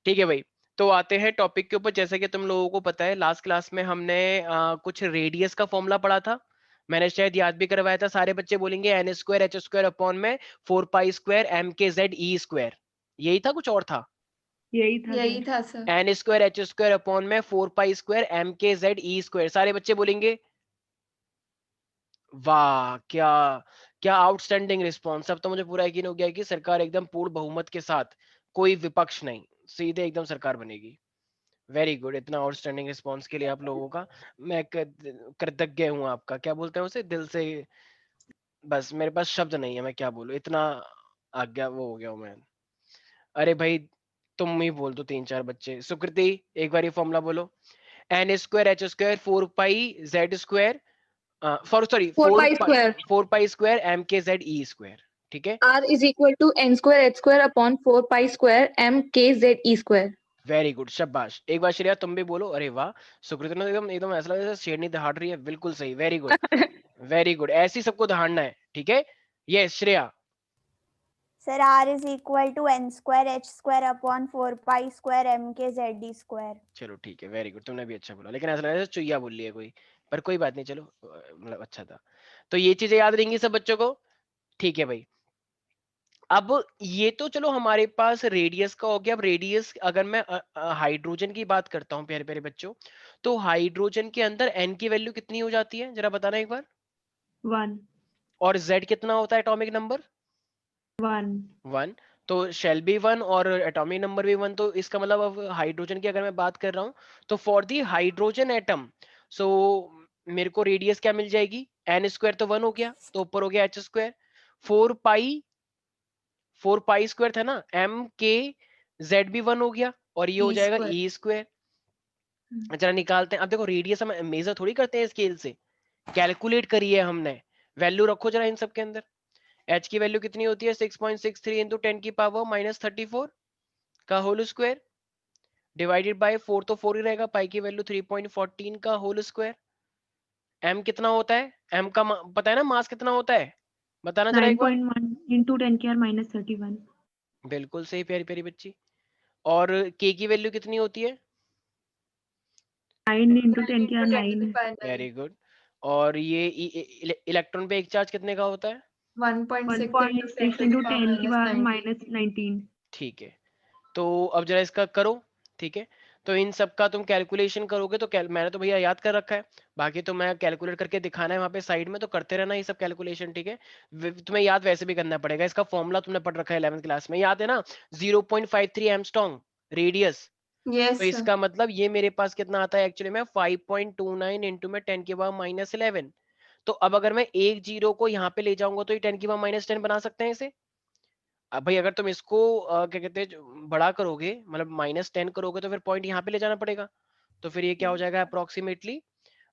ठीक है भाई, तो आते हैं टॉपिक के ऊपर। जैसे कि तुम लोगों को पता है लास्ट क्लास में हमने कुछ रेडियस का फॉर्मूला पढ़ा था, मैंने शायद याद भी करवाया था। सारे बच्चे बोलेंगे n square H square upon में 4 पाई स्क्वायर एम के जेड ई स्क्वायर, यही था कुछ और था? यही था यही सर। था sir. N square H square upon में 4 पाई स्क्वायर एम के जेड ई स्क्वायर, सारे बच्चे बोलेंगे वाह, क्या क्या आउटस्टैंडिंग रिस्पॉन्स। अब तो मुझे पूरा यकीन हो गया कि सरकार एकदम पूर्ण बहुमत के साथ, कोई विपक्ष नहीं, सीधे एकदम सरकार बनेगी। वेरी गुड, इतना आउटस्टैंडिंग रिस्पॉन्स के लिए आप लोगों का मैं कृतज्ञ हूँ आपका। क्या बोलते हैं उसे, दिल से, बस मेरे पास शब्द नहीं है, मैं क्या बोलूँ, इतना आज्ञा वो हो गया हूँ मैं। अरे भाई तुम ही बोल दो, तीन चार बच्चे। सुकृति एक बार ये फॉर्मूला बोलो, N square H square 4 pi Z square, sorry four pi square 4 pi square M के जेड ई स्क्वायर। ठीक है, R is equal to N square H square upon 4 pi square M के जेड ई स्क्वायर। वेरी गुड, शाबाश। एक बार श्रेया तुम भी बोलो। अरे वाह, सुकृति ने एकदम एकदम ऐसा लग रहा है जैसे शेरनी दहाड़ रही है। बिल्कुल सही, वेरी गुड वेरी गुड, ऐसे ही सबको दहाड़ना है। ठीक है, ये Shreya. Sir R is equal to N square H square upon 4 pi square M के जेड डी स्क्वायर। चलो ठीक है, वेरी गुड, तुमने भी अच्छा बोला, लेकिन ऐसा लग रहा है चुईया बोल लिया कोई, पर कोई बात नहीं, चलो मतलब अच्छा था। तो ये चीजें याद रहेंगी सब बच्चों को। ठीक है भाई, अब ये तो चलो हमारे पास रेडियस का हो गया। अब रेडियस अगर मैं हाइड्रोजन की बात करता हूँ प्यारे प्यारे बच्चों, तो हाइड्रोजन के अंदर एन की वैल्यू कितनी हो जाती है, जरा बताना एक बार। 1 और जेड कितना होता है एटॉमिक नंबर? 1। 1। तो शेल भी 1 और एटॉमिक नंबर भी 1। तो इसका मतलब अब हाइड्रोजन की अगर मैं बात कर रहा हूँ, तो फॉर दी हाइड्रोजन एटम, सो मेरे को रेडियस क्या मिल जाएगी, एन स्क्वायर तो 1 हो गया, तो ऊपर हो गया एच स्क्वायर, 4 पाई स्क्वायर था ना, एम के जेड भी 1 हो गया, और ये हो ई जाएगा स्क्वायर। E square. जरा निकालते हैं। अब देखो रेडियस हम मेजर थोड़ी करते हैं स्केल से, कैलकुलेट करी है हमने, वैल्यू रखो जरा इन सब के अंदर। एच की वैल्यू कितनी होती है, 6.63 इंटू 10⁻−34 का होल स्क्वायर, डिवाइडेड बाय 4, तो 4 ही रहेगा, पाई की वैल्यू 3.14 का होल स्क्वायर। एम कितना होता है, एम का पता है ना मास कितना होता है, बताना जरा एक बार। 9.1 इंटू 10⁻31। बिल्कुल सही प्यारी प्यारी बच्ची। और के की वैल्यू कितनी होती है? 9 इंटू 10⁻9 है। Very good. और ये इलेक्ट्रॉन पे एक चार्ज कितने का होता है? 1.6 1.6 into इंटू 10 की पावर 10⁻19। -19। ठीक है, तो अब जरा इसका करो। ठीक है, तो इन सब का तुम कैलकुलेशन करोगे तो मैंने तो भैया याद कर रखा है, बाकी तो मैं कैलकुलेट करके दिखाना है वहां पे साइड में, तो करते रहना ये सब कैलकुलेशन। ठीक है, तुम्हें याद वैसे भी करना पड़ेगा, इसका फॉर्मूला तुमने पढ़ रखा है 11th क्लास में, याद है ना, 0.53 एमस्ट्रॉन्ग रेडियस। तो यस सर। इसका मतलब ये मेरे पास कितना आता है एक्चुअली में, 5.29 इंटू में 10⁻−11। तो अब अगर मैं एक जीरो को यहाँ पे ले जाऊंगा तो ये 10⁻−10 बना सकते हैं इसे। अब भाई अगर तुम इसको क्या कहते हैं बड़ा करोगे, मतलब -10 करोगे, तो फिर पॉइंट यहाँ पे ले जाना पड़ेगा। तो फिर ये क्या हो जाएगा अप्रोक्सीमेटली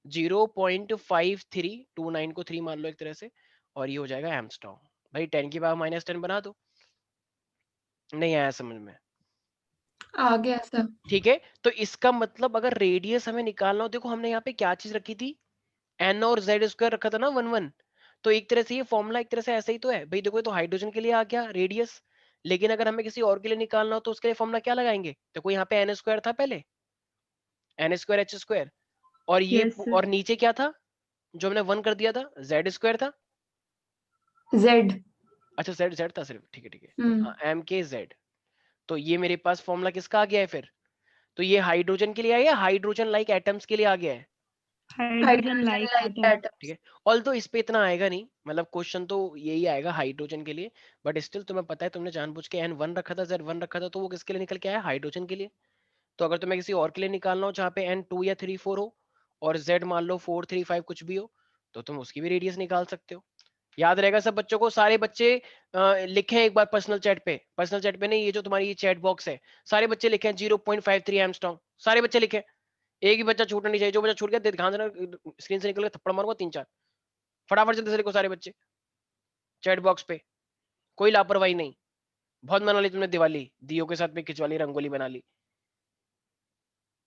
0.5329 को 3 मान लो एक तरह से, और ये हो जाएगा एमस्ट्रॉन्ग। भाई 10⁻−10 बना दो। नहीं आया समझ में? आ गया सर। ठीक है, तो इसका मतलब अगर रेडियस हमें निकालना हो, देखो हमने यहाँ पे क्या चीज रखी थी, एन और जेड स्क्वायर रखा था ना, 1 1। तो एक तरह से ये फॉर्मूला एक तरह से ऐसा ही तो है भाई। देखो ये तो हाइड्रोजन के लिए आ गया रेडियस, लेकिन अगर हमें किसी और के लिए निकालना हो तो उसके लिए फॉर्मूला क्या लगाएंगे? देखो यहाँ पे एन स्क्वायर था पहले, एन स्क्वायर एच स्क्वायर, और ये यस सर। और नीचे क्या था जो हमने 1 कर दिया था, जेड स्क्वायर था। जेड। अच्छा जेड जेड था सिर्फ, ठीक है ठीक है, हम्म। हाँ एम के जेड। तो ये मेरे पास फॉर्मूला किसका आ गया है फिर? तो ये हाइड्रोजन के लिए आया, हाइड्रोजन लाइक एटम्स के लिए आ गया है। Hydrogen hydrogen like like atom. ठीक एटम्स। है, ऑल तो इस पे इतना आएगा नहीं, मतलब क्वेश्चन तो यही आएगा हाइड्रोजन के लिए, बट स्टिल तुम्हें पता है तुमने जानबूझ के N1 रखा था, Z1 रखा था, तो वो किसके लिए निकल के आया, हाइड्रोजन के लिए। तो अगर तुम्हें किसी और के लिए निकालना हो जहाँ पे N2 या 3 4 हो, और Z मान लो 4 3 5 कुछ भी हो, तो तुम उसकी भी रेडियस निकाल सकते हो। याद रहेगा सब बच्चों को? सारे बच्चे लिखें एक बार पर्सनल चैट पे, पर्सनल चैट पे नहीं, ये जो तुम्हारी ये चैट बॉक्स है, सारे बच्चे लिखें 0.53 एमस्ट्रॉन्ग, सारे बच्चे लिखें। एक ही बच्चा छूटना नहीं चाहिए, जो बच्चा छूट गया ध्यान देना, स्क्रीन से निकल के थप्पड़ मारूंगा 3 4। फटाफट जल्दी से लिखो सारे बच्चे चैट बॉक्स पे, कोई लापरवाही नहीं। बहुत मना ली तुमने दिवाली, दियो के साथ में खिंचवा ली, रंगोली बना ली।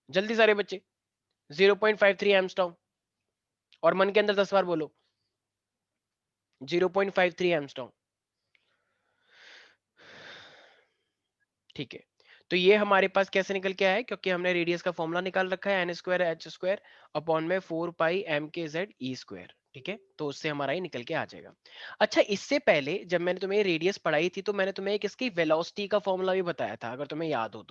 जल्दी सारे बच्चे 0.53 एमस्ट्रॉन्ग, और मन के अंदर 10 बार बोलो 0.53 एमस्ट्रॉन्ग। ठीक है, तो ये हमारे पास कैसे निकल के आया है, क्योंकि हमने रेडियस का फॉर्मूला निकाल रखा है n square H square upon में 4 पाई एम के जेड ई स्क्वायर, ठीक है, तो उससे हमारा ये निकल के आ जाएगा। अच्छा, इससे पहले जब मैंने तुम्हें रेडियस पढ़ाई थी तो मैंने तुम्हें एक इसकी वेलोसिटी का फॉर्मूला भी बताया था, अगर तुम्हें याद हो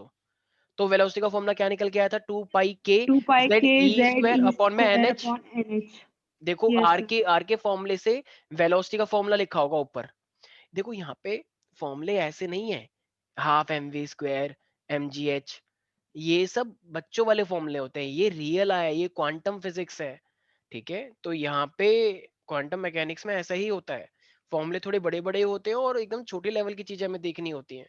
तो वेलोसिटी का फॉर्मूला क्या निकल के आया था, 2 पाई k 2 pi z k e z square e upon में n square h. upon nh. देखो Yes, आर के फॉर्मूले से वेलोसिटी का फॉर्मूला लिखा होगा ऊपर। देखो यहाँ पे फॉर्मूले ऐसे नहीं है, half m v square m g h, ये सब बच्चों वाले फॉर्मूले होते हैं, ये रियल है, ये क्वांटम फिजिक्स है, ठीक है। तो यहाँ पे क्वांटम मैकेनिक्स में ऐसा ही होता है, फॉर्मूले थोड़े बड़े बड़े होते हैं और एकदम छोटे लेवल की चीजें हमें देखनी होती हैं,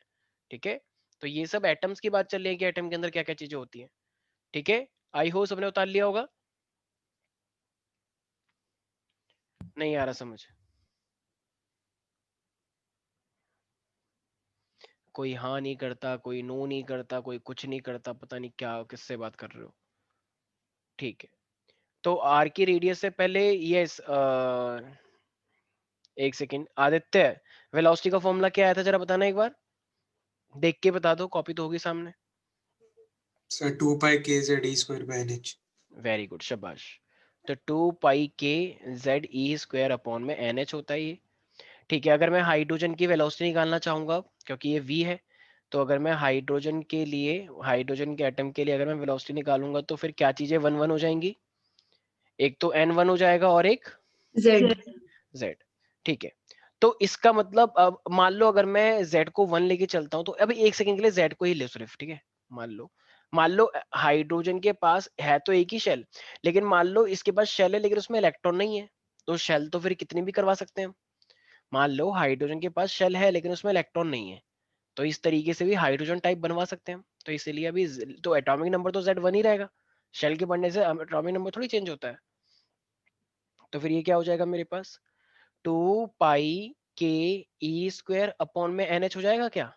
ठीक है। तो ये सब एटम्स की बात चल रही है कि एटम के अंदर क्या क्या चीजें होती हैं, ठीक है। आई होप सबने उतार लिया होगा, नहीं आ रहा समझ? कोई हाँ नहीं करता, कोई नो नहीं करता, कोई कुछ नहीं करता, पता नहीं क्या किससे बात कर रहे हो, ठीक है। तो आर की रेडियस से पहले यस, एक सेकेंड आदित्य, वेलोसिटी का फॉर्मूला क्या आया था जरा बताना एक बार, देख के बता दो, कॉपी तो होगी सामने। सर 2 पाई के Z E square by NH. Very good, शाबाश। तो 2 पाई के जेड ई स्क्वायर अपॉन में एन एच होता है ये, ठीक है। अगर मैं हाइड्रोजन की वेलोसिटी निकालना चाहूंगा क्योंकि ये v है, तो अगर मैं हाइड्रोजन के लिए, हाइड्रोजन के एटम के लिए अगर मैं वेलोसिटी निकालूंगा तो फिर क्या चीजें वन वन हो जाएंगी, एक तो एन वन हो जाएगा और एक Z. z, ठीक है। तो इसका मतलब अब मान लो अगर मैं z को 1 लेके चलता हूँ, तो अभी एक सेकंड के लिए z को ही ले सिर्फ, ठीक है। मान लो हाइड्रोजन के पास है तो एक ही शेल, लेकिन मान लो इसके पास शेल है लेकिन उसमें इलेक्ट्रॉन नहीं है, तो शेल तो फिर कितनी भी करवा सकते हैं हम। मान लो हाइड्रोजन के पास शेल है लेकिन उसमें इलेक्ट्रॉन नहीं है, तो इस तरीके से भी हाइड्रोजन टाइप बनवा सकते हैं हम। तो इसीलिए अभी तो एटॉमिक नंबर तो Z1 ही रहेगा, शेल के बनने से एटॉमिक नंबर थोड़ी चेंज होता है। तो फिर ये क्या हो जाएगा मेरे पास, 2 पाई के ई स्क्वायर अपॉन में NH हो जाएगा क्या,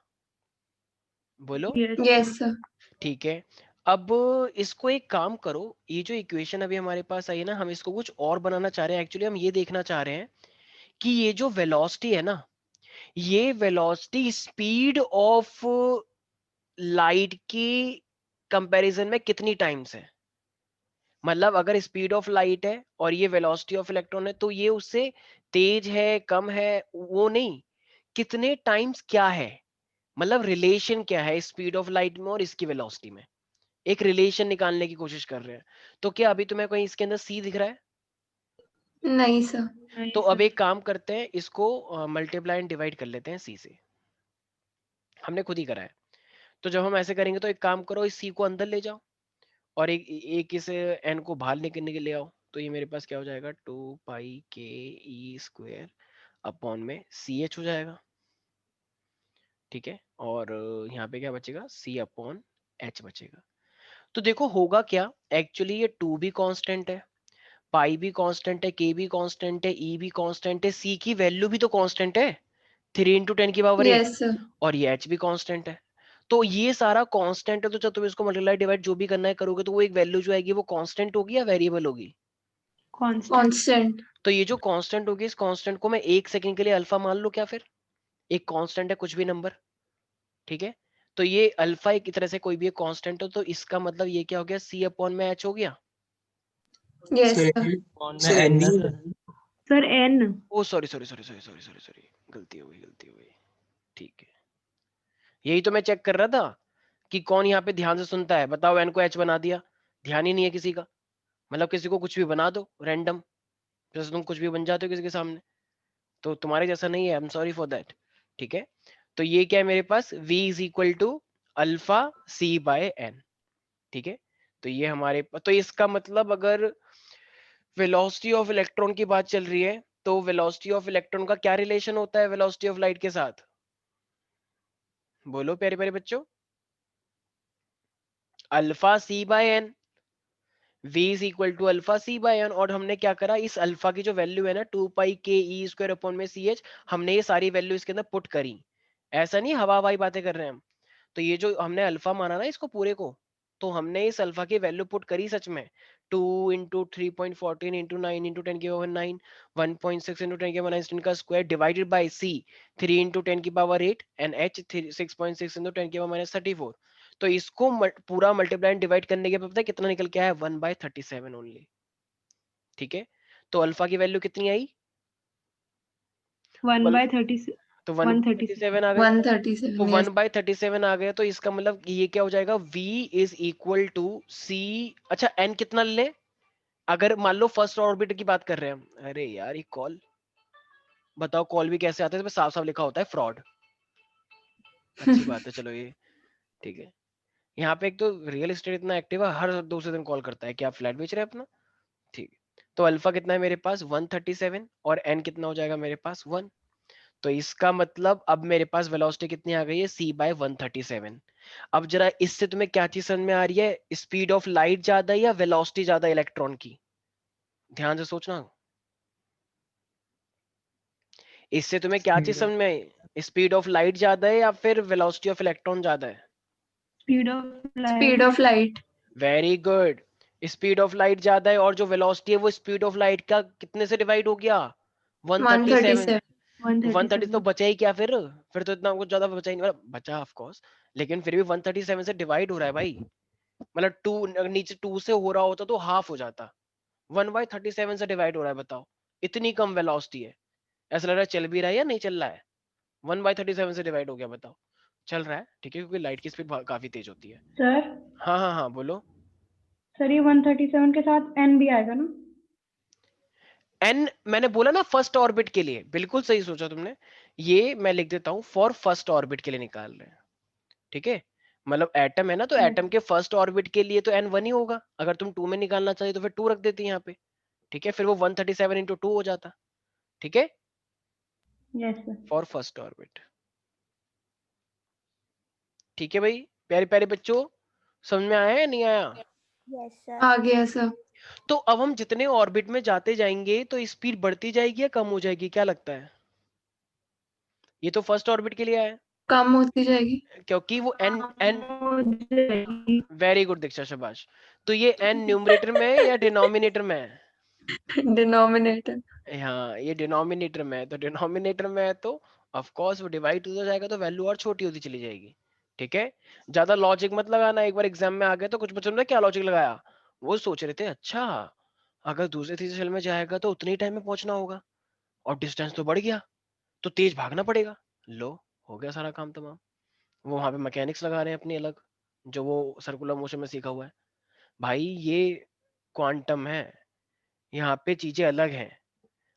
बोलो। yes. Yes, sir. ठीक है। अब इसको एक काम करो, ये जो इक्वेशन अभी हमारे पास आई है ना, हम इसको कुछ और बनाना चाह रहे हैं। एक्चुअली हम ये देखना चाह रहे हैं कि ये जो वेलोसिटी है ना, ये वेलोसिटी स्पीड ऑफ लाइट की कंपैरिजन में कितनी टाइम्स है। मतलब अगर स्पीड ऑफ लाइट है और ये वेलोसिटी ऑफ इलेक्ट्रॉन है, तो ये उससे तेज है कम है वो नहीं, कितने टाइम्स क्या है, मतलब रिलेशन क्या है स्पीड ऑफ लाइट में और इसकी वेलोसिटी में, एक रिलेशन निकालने की कोशिश कर रहे हैं। तो क्या अभी तुम्हें कहीं इसके अंदर सी दिख रहा है? नहीं सर. नहीं, तो अब sir. एक काम करते हैं, इसको मल्टीप्लाई एंड डिवाइड कर लेते हैं सी से, हमने खुद ही करा है। तो जब हम ऐसे करेंगे तो एक काम करो, इस सी को अंदर ले जाओ और एक इस एन को बाहर निकलने के लिए आओ, तो ये मेरे पास क्या हो जाएगा, 2 पाई के ई स्क्वायर अपॉन में सी एच हो जाएगा, ठीक है। और यहाँ पे क्या बचेगा, सी अपॉन एच बचेगा। तो देखो होगा क्या, एक्चुअली ये 2 भी कांस्टेंट है, पाई भी कांस्टेंट है, के भी कांस्टेंट है, ई भी कांस्टेंट है, सी की वैल्यू भी तो कांस्टेंट है 3 × 10⁸ Yes, sir. और ये एच भी कांस्टेंट है। तो ये सारा कांस्टेंट है, तो जब तुम इसको मल्टीप्लाई डिवाइड जो भी करना है करोगे तो वो एक वैल्यू जो आएगी वो कांस्टेंट होगी या वेरिएबल होगी। Constant. Constant. तो ये जो कांस्टेंट होगी, इस कांस्टेंट को मैं एक सेकंड के लिए अल्फा मान लूं क्या, फिर एक कांस्टेंट है कुछ भी नंबर, ठीक है। तो ये अल्फा एक तरह से कोई भी एक कांस्टेंट हो, तो इसका मतलब ये क्या हो गया, सी अपॉन में एच हो गया। Yes, sir sir. Sir N नहीं है। Sir, n. Oh sorry sorry sorry sorry sorry sorry sorry, गलती हो गई, ठीक है। यही तो मैं चेक कर रहा था कि कौन यहाँ पे ध्यान से सुनता है। बताओ, एन को एच बना दिया, ध्यान ही नहीं है किसी का, मतलब किसी को कुछ भी बना दो रैंडम, जैसे तुम कुछ भी बन जाते हो किसी के सामने, तो तुम्हारे जैसा नहीं है, I am sorry for that, ठीक है। तो ये क्या है मेरे पास, v is equal to alpha c by n, ठीक है। तो ये हमारे तो इसका मतलब अगर वेलोसिटी ऑफ इलेक्ट्रॉन की बात चल रही है, तो वेलोसिटी ऑफ इलेक्ट्रॉन का क्या रिलेशन होता है वेलोसिटी ऑफ लाइट के साथ, बोलो प्यारे प्यारे बच्चों, alpha c by n, v is equal to alpha c by n. और हमने क्या करा, इस अल्फा की जो वैल्यू है ना 2 पाई के ई स्क्वायर अपॉन में सी एच, हमने ये सारी वैल्यू इसके अंदर पुट करी, ऐसा नहीं हवा हवाई बातें कर रहे हैं हम। तो ये जो हमने अल्फा माना ना इसको पूरे को, तो हमने इस अल्फा की वैल्यू पुट करी सच में, 2 × 3.14 × 9 × 10⁻⁹ 1.6 × 10⁻⁹ का square divided by c 3 × 10⁸ and h 6.6 × 10⁻⁻34। तो इसको पूरा मल्टीप्लाई डिवाइड करने के बाद पता है कितना निकल के आया? 1/37 ओनली। ठीक है, तो अल्फा की वैल्यू कितनी आई? 1/30 तो 137 1/37 आ गई। 137. तो Yes. 1/37 आ गया, तो इसका मतलब ये क्या हो जाएगा? V is equal to C। अच्छा n कितना ले? अगर मान लो फर्स्ट ऑर्बिट की बात कर रहे हैं हम। अरे यार ये कॉल, बताओ कॉल भी कैसे आते हैं? साफ साफ लिखा होता है फ्रॉड। अच्छी बात है, चलो ये ठीक है। यहाँ पे एक तो रियल एस्टेट इतना एक्टिव है, हर दूसरे दिन कॉल करता है कि आप फ्लैट बेच रहे हैं अपना। ठीक है, तो अल्फा कितना है मेरे पास? 137, और n कितना हो जाएगा मेरे पास? 1। तो इसका मतलब अब मेरे पास वेलोसिटी कितनी आ गई है? C/137। अब जरा इससे तुम्हें क्या चीज समझ में आ रही है? स्पीड ऑफ लाइट ज्यादा या वेलोसिटी ज्यादा इलेक्ट्रॉन की? ध्यान से सोचना। इससे तुम्हें क्या चीज समझ में आई? स्पीड ऑफ लाइट ज्यादा है या फिर वेलोसिटी ऑफ इलेक्ट्रॉन ज्यादा है? Speed of Speed of light. Very good. Speed of light ज्यादा है, और जो वेलोसिटी है वो स्पीड ऑफ लाइट का कितने से डिवाइड हो गया? 137। 137. 130 तो 137 बचा ही क्या फिर तो इतना कुछ ज्यादा बचा ही नहीं, मतलब बचा ऑफ कोर्स, लेकिन फिर भी 137 से डिवाइड हो रहा है भाई। मतलब 2 नीचे 2 से हो रहा होता तो हाफ हो जाता। 1/37 से डिवाइड हो रहा है, बताओ इतनी कम वेलोसिटी है। ऐसा लग रहा है चल भी रहा है या नहीं चल रहा है? 1/37 से डिवाइड हो गया, बताओ। चल रहा है, ठीक है, क्योंकि लाइट की स्पीड काफी तेज होती है। सर। हाँ हाँ हाँ बोलो। सर ये 137 के साथ n भी आएगा ना? एन मैंने बोला ना फर्स्ट ऑर्बिट के लिए, बिल्कुल सही सोचा तुमने। ये मैं लिख देता हूँ, फॉर फर्स्ट ऑर्बिट के लिए निकाल रहे हैं। ठीक है, मतलब एटम है ना, तो Yes. एटम के फर्स्ट ऑर्बिट के लिए तो n 1 ही होगा। अगर तुम 2 में निकालना चाहिए तो फिर 2 रख देते यहाँ पे। ठीक है, फिर वो 137 इंटू 2 हो जाता। ठीक है, yes sir. For first orbit. ठीक है भाई, प्यारे प्यारे बच्चों, समझ में आया या नहीं आया? Yes sir. आ गया सर. तो अब हम जितने ऑर्बिट में जाते जाएंगे तो स्पीड बढ़ती जाएगी या कम हो जाएगी, क्या लगता है? ये तो फर्स्ट ऑर्बिट के लिए है, कम होती जाएगी. क्योंकि वो एन एन हो जाएगी। वेरी गुड दीक्षा, शाबाश। तो ये एन न्यूमरेटर में है या डिनोमिनेटर में है? Denominator. हाँ, ये डिनोमिनेटर में है, तो डिनोमिनेटर में है तो ऑफ कोर्स वो डिवाइड होता जाएगा, तो वैल्यू और छोटी होती चली जाएगी। ठीक है, ज्यादा लॉजिक मत लगाना। एक बार एग्जाम में आ गए तो कुछ बच्चों ने क्या लॉजिक लगाया, वो सोच रहे थे अच्छा अगर दूसरे तीसरे सेल में जाएगा तो उतने ही टाइम में पहुंचना होगा, और डिस्टेंस तो बढ़ गया तो तेज भागना पड़ेगा। लो, हो गया सारा काम तमाम। वो वहां पे मैकेनिक्स लगा रहे हैं अपनी अलग, जो वो सर्कुलर मोशन में सीखा हुआ है। भाई ये क्वांटम है, यहाँ पे चीजें अलग हैं।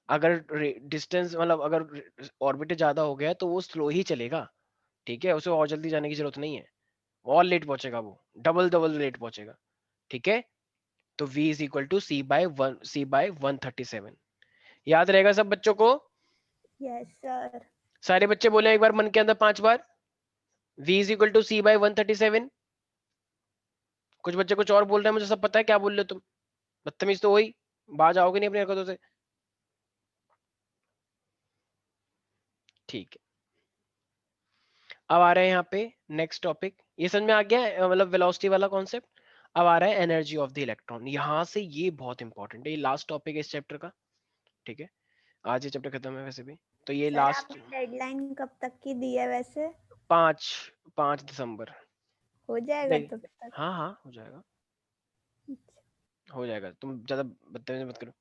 अगर डिस्टेंस मतलब अगर ऑर्बिट ज्यादा हो गया तो वो स्लो ही चलेगा। ठीक है, उसे और जल्दी जाने की जरूरत नहीं है, और लेट पहुंचेगा, वो डबल डबल लेट पहुंचेगा। ठीक है, तो v is equal to C/137। याद रहेगा सब बच्चों को? Yes sir. सारे बच्चे बोले एक बार मन के अंदर 5 बार, v is equal to C/137। कुछ बच्चे कुछ और बोल रहे हैं, मुझे सब पता है क्या बोल रहे हो तुम, बदतमीज तो वही, बाज आओगे नहीं अपनी हरकतों से। ठीक है, अब आ रहे हैं यहाँ पे नेक्स्ट टॉपिक। ये समझ में आ गया है, मतलब वेलोसिटी वाला कॉन्सेप्ट। अब आ रहा है एनर्जी ऑफ द इलेक्ट्रॉन। यहाँ से ये बहुत इंपॉर्टेंट है, ये लास्ट टॉपिक है इस चैप्टर का। ठीक है, आज ये चैप्टर खत्म है वैसे भी, तो ये सर लास्ट। आपने डेडलाइन कब तक की दी है वैसे? 5 दिसंबर। हो जाएगा नहीं, तब तक? हाँ हाँ हो जाएगा, हो जाएगा, तुम ज्यादा बदतमीजी मत करो।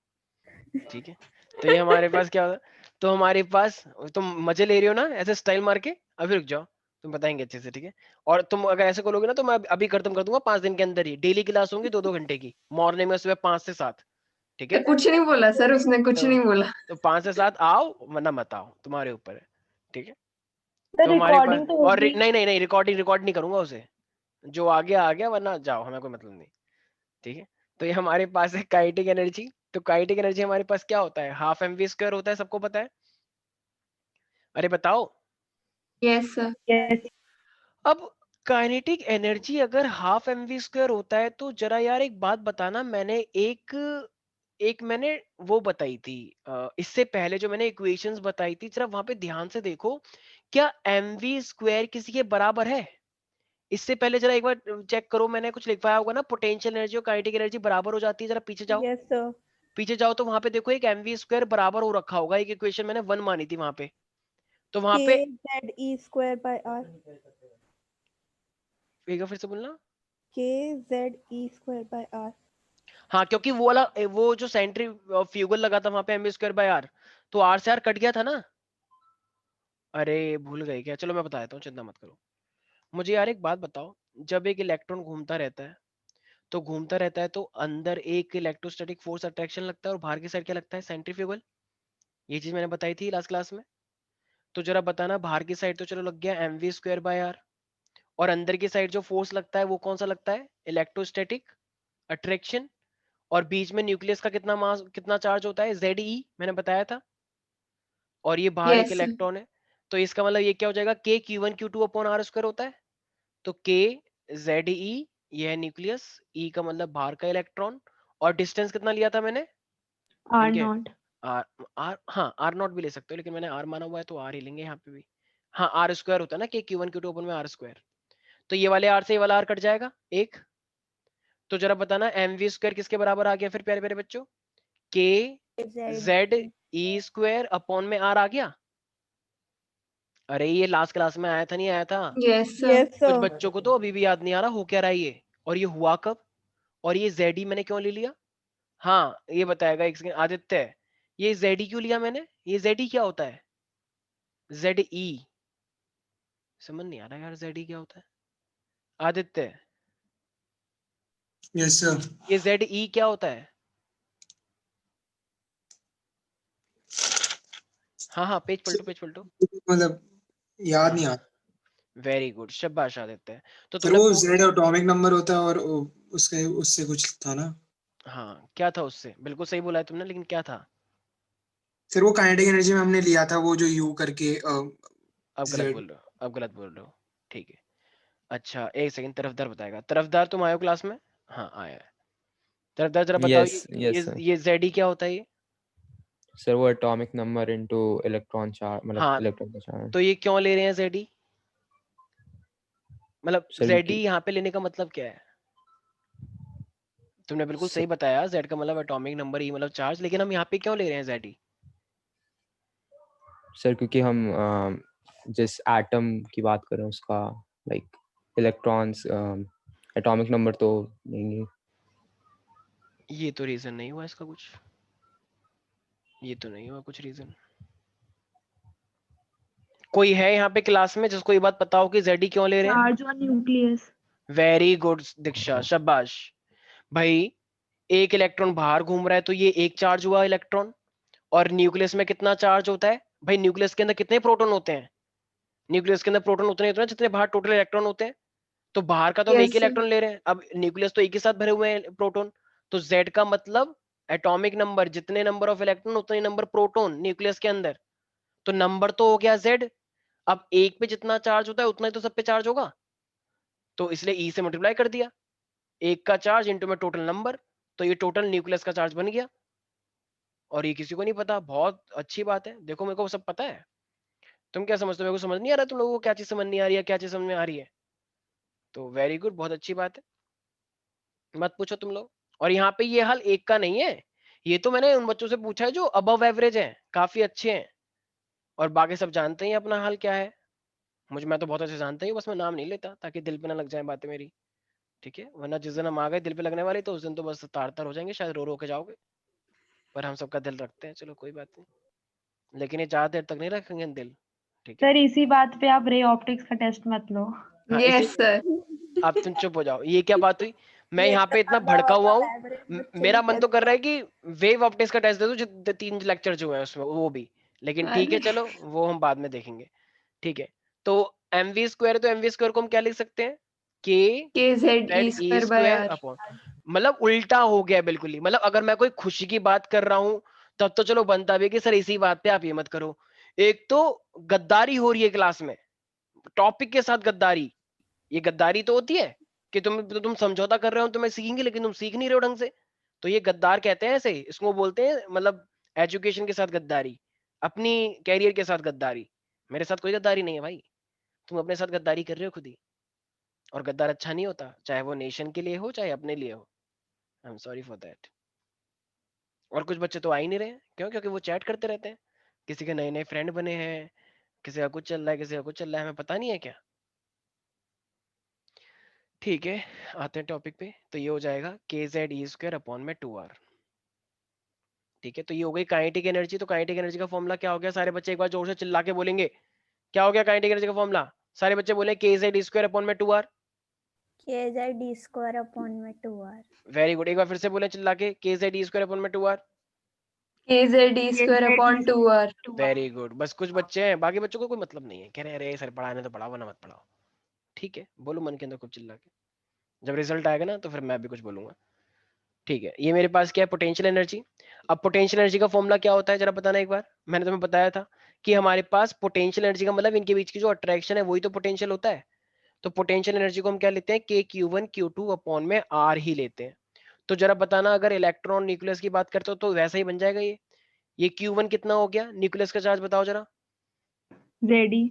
ठीक है, तो ये हमारे पास क्या होता, तो हमारे पास, तुम मजे ले रही हो ना ऐसे स्टाइल मार के, अभी रुक जाओ, तुम बताएंगे अच्छे से। ठीक है, और तुम अगर ऐसे करोगे ना तो मैं अभी खत्म कर दूंगा 5 दिन के अंदर ही। डेली क्लास होंगी 2-2 घंटे की, मॉर्निंग में सुबह 5 से 7। ठीक है, कुछ नहीं बोला सर, उसने कुछ तो नहीं बोला. 5 से 7 आओ वरना मत आओ, तुम्हारे ऊपर है। ठीक है, सर तो हमारे पास, रिकॉर्डिंग तो और होगी। नहीं नहीं नहीं, रिकॉर्ड नहीं करूंगा उसे, जो आ गया वरना जाओ, हमें कोई मतलब नहीं। ठीक है, तो ये हमारे पास है काइनेटिक एनर्जी। तो काइनेटिक एनर्जी हमारे पास क्या होता है? हाफ mv² होता है, सबको पता है? अरे बताओ। Yes sir. यस। अब काइनेटिक एनर्जी अगर हाफ mv² होता है तो जरा यार एक बात बताना, मैंने एक मैंने वो बताई थी इससे पहले जो मैंने इक्वेशंस बताई थी, जरा वहां पे ध्यान से देखो, क्या mv² किसी के बराबर है? इससे पहले जरा एक बार चेक करो, मैंने कुछ लिखवाया होगा ना, पोटेंशियल एनर्जी और काइनेटिक एनर्जी बराबर हो जाती है, जरा पीछे जाओ। Yes sir. पीछे जाओ तो वहां पे देखो एक mv² बराबर हो रखा होगा, एक इक्वेशन मैंने 1 मानी थी वहां पे, तो वहां पे k z e square by r। एक बार फिर से बोलना। KZE² हाँ, क्योंकि वो वाला वो जो सेंट्रीफ्यूगल लगा था वहां पे mv²/r, तो r से r कट गया था ना। अरे भूल गए क्या? चलो मैं बता देता हूँ, चिंता मत करो। मुझे यार एक बात बताओ, जब एक इलेक्ट्रॉन घूमता रहता है तो अंदर एक इलेक्ट्रोस्टैटिक फोर्स अट्रैक्शन लगता है और बाहर की साइड क्या लगता है? सेंट्रीफ्यूगल। ये चीज मैंने बताई थी लास्ट क्लास में। तो जरा बताना, बाहर की साइड तो चलो लग गया mv²/r, और अंदर की साइड जो फोर्स लगता है वो कौन सा लगता है? Electrostatic attraction. और बीच में न्यूक्लियस का कितना मास, कितना चार्ज होता है? Ze मैंने बताया था। और ये बाहर एक यस सर। इलेक्ट्रॉन है। तो इसका मतलब ये क्या हो जाएगा? k q1 q2/r² होता है। तो k Ze, ये है न्यूक्लियस, e का मतलब बाहर का इलेक्ट्रॉन, और डिस्टेंस कितना लिया था मैंने इनके? R0 आर आर हाँ, r0 भी ले सकते हो, लेकिन मैंने r माना हुआ है तो r ही लेंगे यहाँ पे भी। हाँ, r² होता है ना, k q1 q2/r²। तो ये वाले r से ये वाला r कट जाएगा एक। तो जरा बताना mv² किसके बराबर आ गया फिर प्यारे प्यारे बच्चों? k ZE² में r आ गया। अरे ये लास्ट क्लास में आया था, नहीं आया था? Yes sir. कुछ बच्चों को तो अभी भी याद नहीं आ रहा हो क्या रहा है ये, और ये हुआ कब, और ये ZE मैंने क्यों ले लिया? हाँ, ये बताएगा एक सेकंड आदित्य, ये ZE क्यों लिया मैंने? ये ZE क्या होता है? ZE समझ नहीं आ रहा यार, ZE क्या होता है आदित्य? Yes sir. ये ZE क्या होता है? हाँ हाँ, पेज पलटो पेज पलटो। मतलब याद नहीं आ रहा वेरी गुड, शाबाश आदित्य। तो सर। तुमने वो जेड एटॉमिक नंबर होता है और उसके उससे कुछ था ना हाँ, क्या था उससे? बिल्कुल सही बोला है तुमने, लेकिन क्या था? सर। वो काइनेटिक एनर्जी में हमने लिया था वो जो यू करके अब गलत जेड। बोल रहे हो, अब गलत बोल रहे हो। ठीक है। अच्छा एक सेकंड, तरफदार बताएगा। तरफदार तुम आए हो क्लास में? हाँ आया है। तरफदार जरा बताओ, यस यस सर। ये ZE क्या होता है ये? सर वो atomic number into electron charge, मतलब हाँ, इलेक्ट्रॉन का चार्ज। तो ये क्यों ले रहे हैं ZE? मतलब सर ZE क्योंकि यहाँ पे लेने का मतलब क्या है? तुमने बिल्कुल सही बताया, Z का मतलब एटॉमिक नंबर, E मतलब चार्ज, लेकिन हम यहाँ पे क्यों ले रहे हैं ZE? सर क्योंकि हम जिस एटम की बात कर रहे हैं उसका लाइक इलेक्ट्रॉन्स एटॉमिक नंबर तो लेंगे। ये तो रीजन नहीं हुआ इसका कुछ, ये तो नहीं हुआ कुछ रीजन। कोई है यहाँ पे क्लास में जिसको ये बात पता हो कि ZE क्यों ले रहे हैं? Charge on nucleus. Very good Diksha, शाबाश भाई। एक इलेक्ट्रॉन बाहर घूम रहा है तो ये एक चार्ज हुआ इलेक्ट्रॉन। और न्यूक्लियस में कितना चार्ज होता है भाई? न्यूक्लियस के अंदर कितने प्रोटॉन होते हैं? न्यूक्लियस के अंदर प्रोटॉन उतने होते हैं जितने बाहर टोटल इलेक्ट्रॉन होते हैं। तो बाहर का तो हम एक यस ही सर। इलेक्ट्रॉन ले रहे हैं, अब न्यूक्लियस तो एक ही साथ भरे हुए हैं प्रोटॉन। तो Z का मतलब एटॉमिक नंबर, जितने नंबर ऑफ इलेक्ट्रॉन उतने नंबर प्रोटॉन न्यूक्लियस के अंदर। तो नंबर तो हो गया Z। अब एक पे जितना चार्ज होता है उतना ही तो सब पे चार्ज होगा, तो इसलिए E से मल्टीप्लाई कर दिया। एक का चार्ज इंटू में टोटल नंबर, तो ये टोटल न्यूक्लियस का चार्ज बन गया। और ये किसी को नहीं पता, बहुत अच्छी बात है। देखो मेरे को सब पता है। तुम क्या समझते हो? मेरे को समझ नहीं आ रहा तुम लोगों को क्या चीज समझ नहीं आ रही है, क्या चीज समझ में आ रही है? तो वेरी गुड, बहुत अच्छी बात है, मत पूछो तुम लोग। और यहाँ पे ये हल एक का नहीं है, ये तो मैंने उन बच्चों से पूछा है जो अबव एवरेज हैं, काफी अच्छे हैं, और बाकी सब जानते ही हैं अपना हाल क्या है। मैं तो बहुत अच्छे जानता ही हूँ, बस मैं नाम नहीं लेता ताकि दिल पे ना लग जाए बातें मेरी। ठीक है, वरना जिस दिन हम आ गए दिल पे लगने वाली तो उस दिन तो बस तार तार हो जाएंगे, शायद रो रो के जाओगे। पर हम सबका दिल रखते हैं, चलो कोई बात नहीं, लेकिन ये ज्यादा देर तक नहीं रखेंगे दिल। ठीक है। सर इसी बात पे आप रे ऑप्टिक्स का टेस्ट मत लो। हाँ इसी, यस सर। अब तुम चुप हो जाओ, ये क्या बात हुई? मैं ये यहाँ तो पे इतना मतलब भड़का हुआ above हूँ, average बच्चे मेरा भी मन तो टेस्ट कर रहा है कर। कि वेव ऑप्टिक्स का टेस्ट दे दो, जो 3 लेक्चर जो है उसमें वो भी। लेकिन ठीक है अरे चलो, वो हम बाद में देखेंगे। ठीक है। तो mv², तो mv² को हम क्या लिख सकते हैं? k KZE² bye ZE² R। Upon, मतलब उल्टा हो गया बिल्कुल ही। मतलब अगर मैं कोई खुशी की बात कर रहा हूं तब तो चलो बनता भी है कि सर इसी बात पे आप ये मत करो। एक तो गद्दारी हो रही है क्लास में, टॉपिक के साथ गद्दारी। ये गद्दारी तो होती है कि तुम समझौता कर रहे हो, तुम्हें सीखेंगे लेकिन तुम सीख नहीं रहे हो ढंग से। तो ये गद्दार कहते हैं ऐसे, इसको बोलते हैं मतलब एजुकेशन के साथ गद्दारी, अपनी कैरियर के साथ गद्दारी। मेरे साथ कोई गद्दारी नहीं है भाई, तुम अपने साथ गद्दारी कर रहे हो खुद ही। और गद्दार अच्छा नहीं होता, चाहे वो नेशन के लिए हो चाहे अपने लिए हो। आई एम सॉरी फॉर दैट। और कुछ बच्चे तो आ ही नहीं रहे हैं, क्यों? क्योंकि वो चैट करते रहते हैं, किसी के नए नए फ्रेंड बने हैं, किसी का कुछ चल रहा है, किसी का कुछ चल रहा है, हमें पता नहीं है क्या। ठीक है, आते हैं टॉपिक पे। तो ये हो जाएगा kz e² में 2r। ठीक है, तो ये हो गई काइनेटिक एनर्जी। तो काइनेटिक एनर्जी का फॉर्मूला क्या हो गया? सारे बच्चे एक बार जोर से चिल्ला के बोलेंगे, क्या हो गया काइनेटिक एनर्जी का फॉर्मूला? सारे बच्चे बोले kz e² में 2r। kz d² में 2r। वेरी गुड, एक बार फिर से बोले चिल्ला के, kz e² में 2r। kz(d²/2r). वेरी गुड, बस कुछ बच्चे हैं, बाकी बच्चों को कोई मतलब नहीं है, कह रहे हैं अरे सर पढ़ाने तो पढ़ाओ, वरना मत पढ़ाओ। ठीक है, बोलो मन के अंदर खूब चिल्ला के, जब रिजल्ट आएगा ना तो फिर मैं भी कुछ बोलूंगा। ठीक है, ये मेरे पास क्या है? Potential energy. अब पोटेंशियल एनर्जी का फॉर्मूला क्या होता है जरा बताना एक बार। मैंने तुम्हें बताया था कि हमारे पास पोटेंशियल एनर्जी का मतलब इनके बीच की जो अट्रैक्शन है वही तो पोटेंशियल होता है। तो पोटेंशियल एनर्जी को हम क्या लेते हैं? KQ1 Q2 अपॉन में R ही लेते हैं। तो जरा बताना, अगर इलेक्ट्रॉन न्यूक्लियस की बात करते हो तो वैसा ही बन जाएगा ये Q1 कितना हो गया? न्यूक्लियस का चार्ज बताओ जरा। ZE।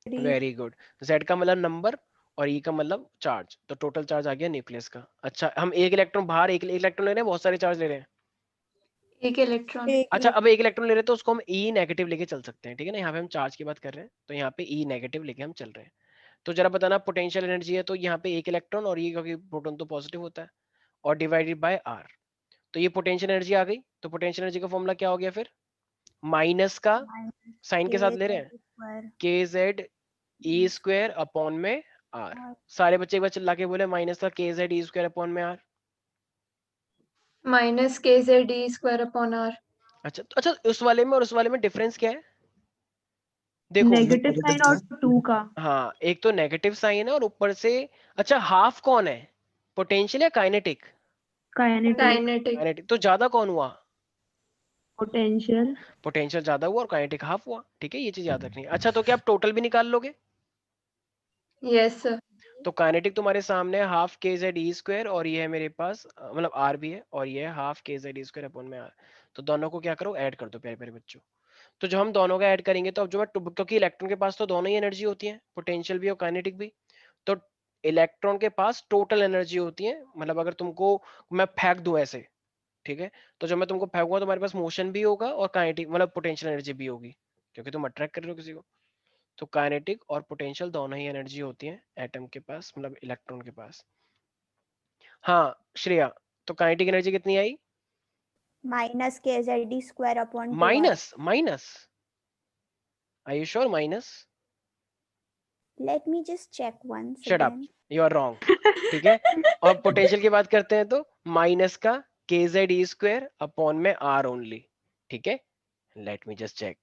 वेरी गुड, Z का मतलब नंबर और E का मतलब चार्ज, तो टोटल चार्ज आ गया न्यूक्लियस का। अच्छा, हम एक इलेक्ट्रॉन बाहर एक इलेक्ट्रॉन ले रहे हैं, बहुत सारे चार्ज ले रहे हैं। एक इलेक्ट्रॉन। अच्छा, अब एक इलेक्ट्रॉन ले रहे हैं तो उसको हम E नेगेटिव लेके चल सकते हैं, ठीक है ना? यहाँ पे हम चार्ज की बात कर रहे हैं तो यहाँ पे E नेगेटिव लेके हम चल रहे हैं। तो जरा बताना, पोटेंशियल एनर्जी है तो यहाँ पे एक इलेक्ट्रॉन और ये क्योंकि प्रोटॉन तो पॉजिटिव होता है, और डिवाइडेड बाय R। तो ये पोटेंशियल एनर्जी आ गई। तो पोटेंशियल एनर्जी का फॉर्मूला क्या हो गया फिर? माइनस का साइन के साथ ले रहे हैं, kz e² अपॉन में R। सारे बच्चे एक बार चिल्ला के बोले माइनस का kz e² अपॉन में R। -kz(d²/r). अच्छा तो अच्छा, उस वाले में और उस वाले में डिफरेंस क्या है? देखो, नेगेटिव साइन और 2 का। हाँ, एक तो नेगेटिव साइन है और ऊपर से, अच्छा हाफ कौन है, पोटेंशियल या काइनेटिक? काइनेटिक। काइनेटिक। काइनेटिक, तो ज्यादा कौन हुआ? पोटेंशियल। पोटेंशियल ज्यादा हुआ और काइनेटिक हाफ हुआ। ठीक है, ये चीज याद रखनी है। अच्छा, तो क्या आप टोटल भी निकाल लोगे? Yes sir. तो काइनेटिक तुम्हारे सामने है हाफ kz e², और ये है मेरे पास मतलब R भी है, और ये है हाफ kz e² अपॉन में R। तो दोनों को क्या करो, ऐड कर दो प्यारे प्यारे बच्चों। तो जो हम दोनों का ऐड करेंगे तो अब जो मैं क्योंकि इलेक्ट्रॉन के पास तो दोनों ही एनर्जी होती है, पोटेंशियल भी और काइनेटिक भी। तो इलेक्ट्रॉन के पास टोटल एनर्जी होती है, मतलब अगर तुमको मैं फेंक दूं ऐसे, ठीक है, तो जब मैं तुमको फेंकूंगा तो हमारे पास मोशन भी होगा और काइनेटिक मतलब पोटेंशियल एनर्जी भी होगी, क्योंकि तुम अट्रैक्ट कर रहे हो किसी को। तो काइनेटिक और पोटेंशियल दोनों ही एनर्जी होती है एटम के पास, मतलब इलेक्ट्रॉन के पास। हाँ श्रेया, तो काइनेटिक एनर्जी कितनी आई? Minus kz(d²) upon 2r। Minus are you sure? Minus? Let me just check once shut up, again. You are wrong. ठीक है, और पोटेंशियल की बात करते हैं तो माइनस का kz e² अपॉन में R ओनली। ठीक है, लेट मी जस्ट चेक।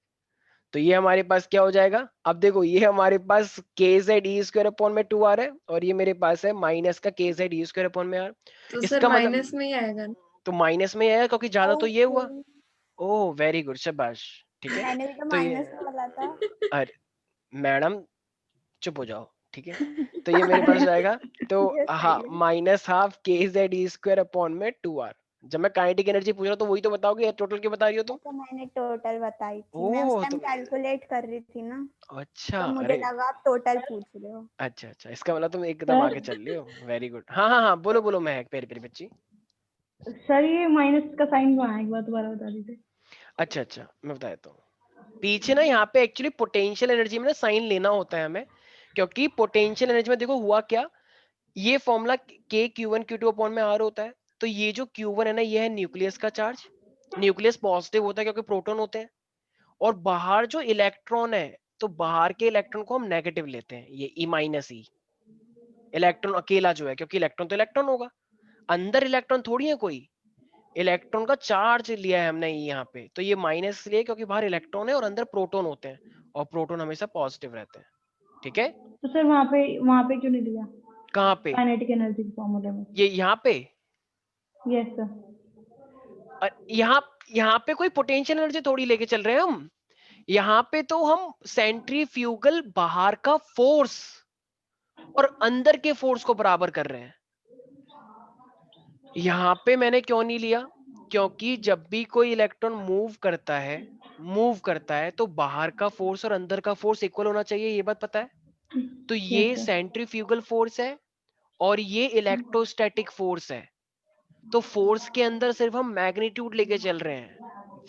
तो ये हमारे पास क्या हो जाएगा? अब देखो, ये हमारे पास kz e² अपॉन में 2R है, और ये मेरे पास है माइनस का kz e² अपॉन में R। तो सर इसका मतलब माइनस में ही आएगा ना। तो माइनस में ही आएगा क्योंकि ज्यादा तो ये हुआ। Okay, ओह वेरी गुड, शाबाश। ठीक है, मैंने भी तो तो ये, माइनस में बोला था। अरे मैडम चुप हो जाओ। ठीक है, तो ये मेरे पास जाएगा, तो ये हाँ, सही है। Minus half kz e² upon में 2R। जब मैं काइनेटिक एनर्जी पूछ रहा हूँ तो वही तो बताओगे, टोटल क्यों बता रही हो तुम? तो मैंने टोटल बताई थी, मैं उस ओह टाइम तो कैलकुलेट कर रही थी ना, अच्छा, तो मुझे अरे लगा आप टोटल पूछ रहे हो। अच्छा अच्छा, इसका मतलब तुम एकदम आगे चल रही हो। Very good. हाँ हाँ हाँ, बोलो बोलो महक, प्यारी प्यारी बच्ची। सर ये माइनस का साइन कहाँ है, एक बार दोबारा बता दीजिए। अच्छा अच्छा, मैं बता देता हूँ। पीछे ना यहाँ पे एक्चुअली पोटेंशियल एनर्जी में ना साइन लेना होता है हमें, क्योंकि पोटेंशियल एनर्जी में देखो हुआ क्या, ये फॉर्मूला KQ1 Q2 अपॉन में R होता है। तो ये जो Q1 है ना, ये है न्यूक्लियस का चार्ज। न्यूक्लियस पॉजिटिव होता है क्योंकि प्रोटॉन होते हैं, और बाहर जो इलेक्ट्रॉन है, तो बाहर के इलेक्ट्रॉन को हम नेगेटिव लेते हैं, ये E-E। इलेक्ट्रॉन अकेला जो है, क्योंकि इलेक्ट्रॉन तो इलेक्ट्रॉन होगा, अंदर इलेक्ट्रॉन थोड़ी है कोई, इलेक्ट्रॉन का चार्ज लिया है हमने यहाँ पे, तो ये माइनस लिए क्योंकि बाहर इलेक्ट्रॉन है और अंदर प्रोटॉन होते हैं, और प्रोटॉन हमेशा पॉजिटिव रहते हैं। ठीक है, तो सर वहाँ पे क्यों नहीं दिया कहाँ पे? काइनेटिक एनर्जी के फॉर्मूले में? ये यहाँ पे, यस सर। यहाँ पे कोई पोटेंशियल एनर्जी थोड़ी लेके चल रहे हैं हम, यहाँ पे तो हम सेंट्रीफ्यूगल बाहर का फोर्स और अंदर के फोर्स को बराबर कर रहे हैं। यहाँ पे मैंने क्यों नहीं लिया? क्योंकि जब भी कोई इलेक्ट्रॉन मूव करता है तो बाहर का फोर्स और अंदर का फोर्स इक्वल होना चाहिए, ये बात पता है? तो ये यस सर। सेंट्रीफ्यूगल फोर्स है और ये इलेक्ट्रोस्टैटिक फोर्स है। तो फोर्स के अंदर सिर्फ हम मैग्नीट्यूड लेके चल रहे हैं,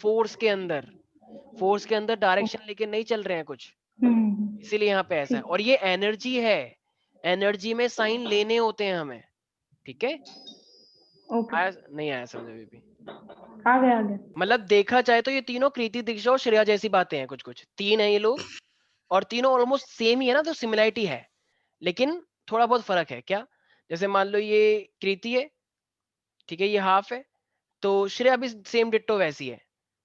फोर्स के अंदर डायरेक्शन लेके नहीं चल रहे हैं कुछ, इसीलिए यहाँ पे ऐसा है। और ये एनर्जी है, एनर्जी में साइन लेने होते हैं हमें, ठीक है? ओके, आया नहीं आया समझ अभी भी? आ गया आ गया। मतलब देखा जाए तो ये तीनों कृति दीक्षा और श्रेया जैसी बातें हैं, कुछ कुछ तीन है ये लोग, और तीनों ऑलमोस्ट सेम ही है ना, तो सिमिलरिटी है, लेकिन थोड़ा बहुत फर्क है। क्या? जैसे मान लो ये कृति है, ठीक है, ये हाफ है, तो श्रेया भी सेम डिट्टो वैसी है,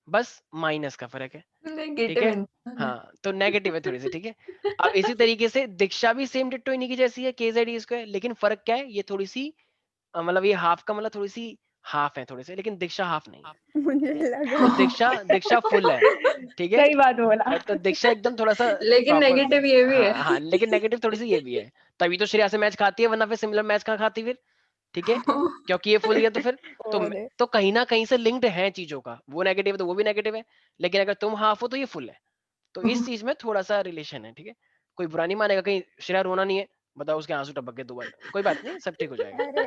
बस माइनस का फर्क है, ठीक है? नेगेटिव हाँ, तो नेगेटिव है थोड़ी सी, ठीक है? अब इसी तरीके से दीक्षा भी सेम डिट्टो इन्हीं की जैसी है, KZ स्क्वायर, लेकिन फर्क क्या है, ये थोड़ी सी मतलब ये हाफ का मतलब थोड़ी सी हाफ है थोड़े से, लेकिन दीक्षा हाफ नहीं है, मुझे ठीक है? लगा तो दीक्षा फुल है, ठीक है? सही बात बोला। तो दीक्षा एकदम थोड़ा सा लेकिन प्रॉपर, नेगेटिव ये भी है। हाँ हाँ, लेकिन नेगेटिव थोड़ी सी ये भी है, तभी तो श्रेया से मैच खाती है, वरना फिर सिमिलर मैच कहाँ खाती फिर, ठीक है? क्योंकि ये फुल है तो फिर अरे तो कहीं ना कहीं से लिंक्ड है चीजों का, वो नेगेटिव है तो वो भी नेगेटिव है, लेकिन अगर तुम हाफ हो तो ये फुल है, तो इस चीज में थोड़ा सा रिलेशन है, ठीक है? कोई बुरा नहीं मानेगा, कहीं श्रेया रोना नहीं है, बताओ उसके आंसू टपक गए 2 बार, कोई बात नहीं, सब ठीक हो जाएगा। अरे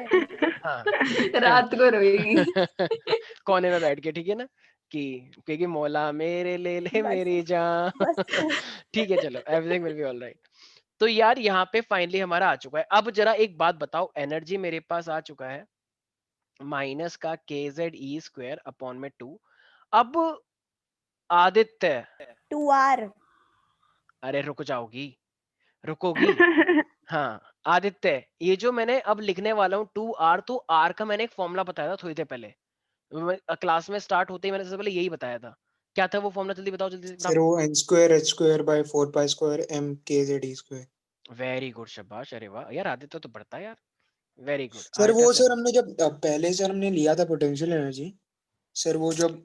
हाँ रात को रोएगी। कोने में बैठ के, ठीक है ना, कि क्योंकि मौला मेरे ले ले बस मेरी जान बस ठीक है, चलो, everything will be all right. तो यार यहाँ पे फाइनली हमारा आ चुका है। अब जरा एक बात बताओ, एनर्जी मेरे पास आ चुका है माइनस का KZ² अपॉन में 2। अब आदित्य, 2R। अरे रुक जाओगी, रुकोगी? हाँ आदित्य, ये जो मैंने अब लिखने वाला हूँ 2R, तो R का मैंने एक फॉर्मूला बताया था थोड़ी देर पहले, क्लास में स्टार्ट होते ही मैंने सबसे पहले यही बताया था। क्या था वो फॉर्मूला, जल्दी बताओ, जल्दी से सर वो n square h square by 4 pi square m k z e square। Very good, शाबाश, अरे वाह यार, आदित्य तो बढ़ता है यार, वेरी गुड। सर वो सर हमने जब पहले सर हमने लिया था पोटेंशियल एनर्जी, सर वो जब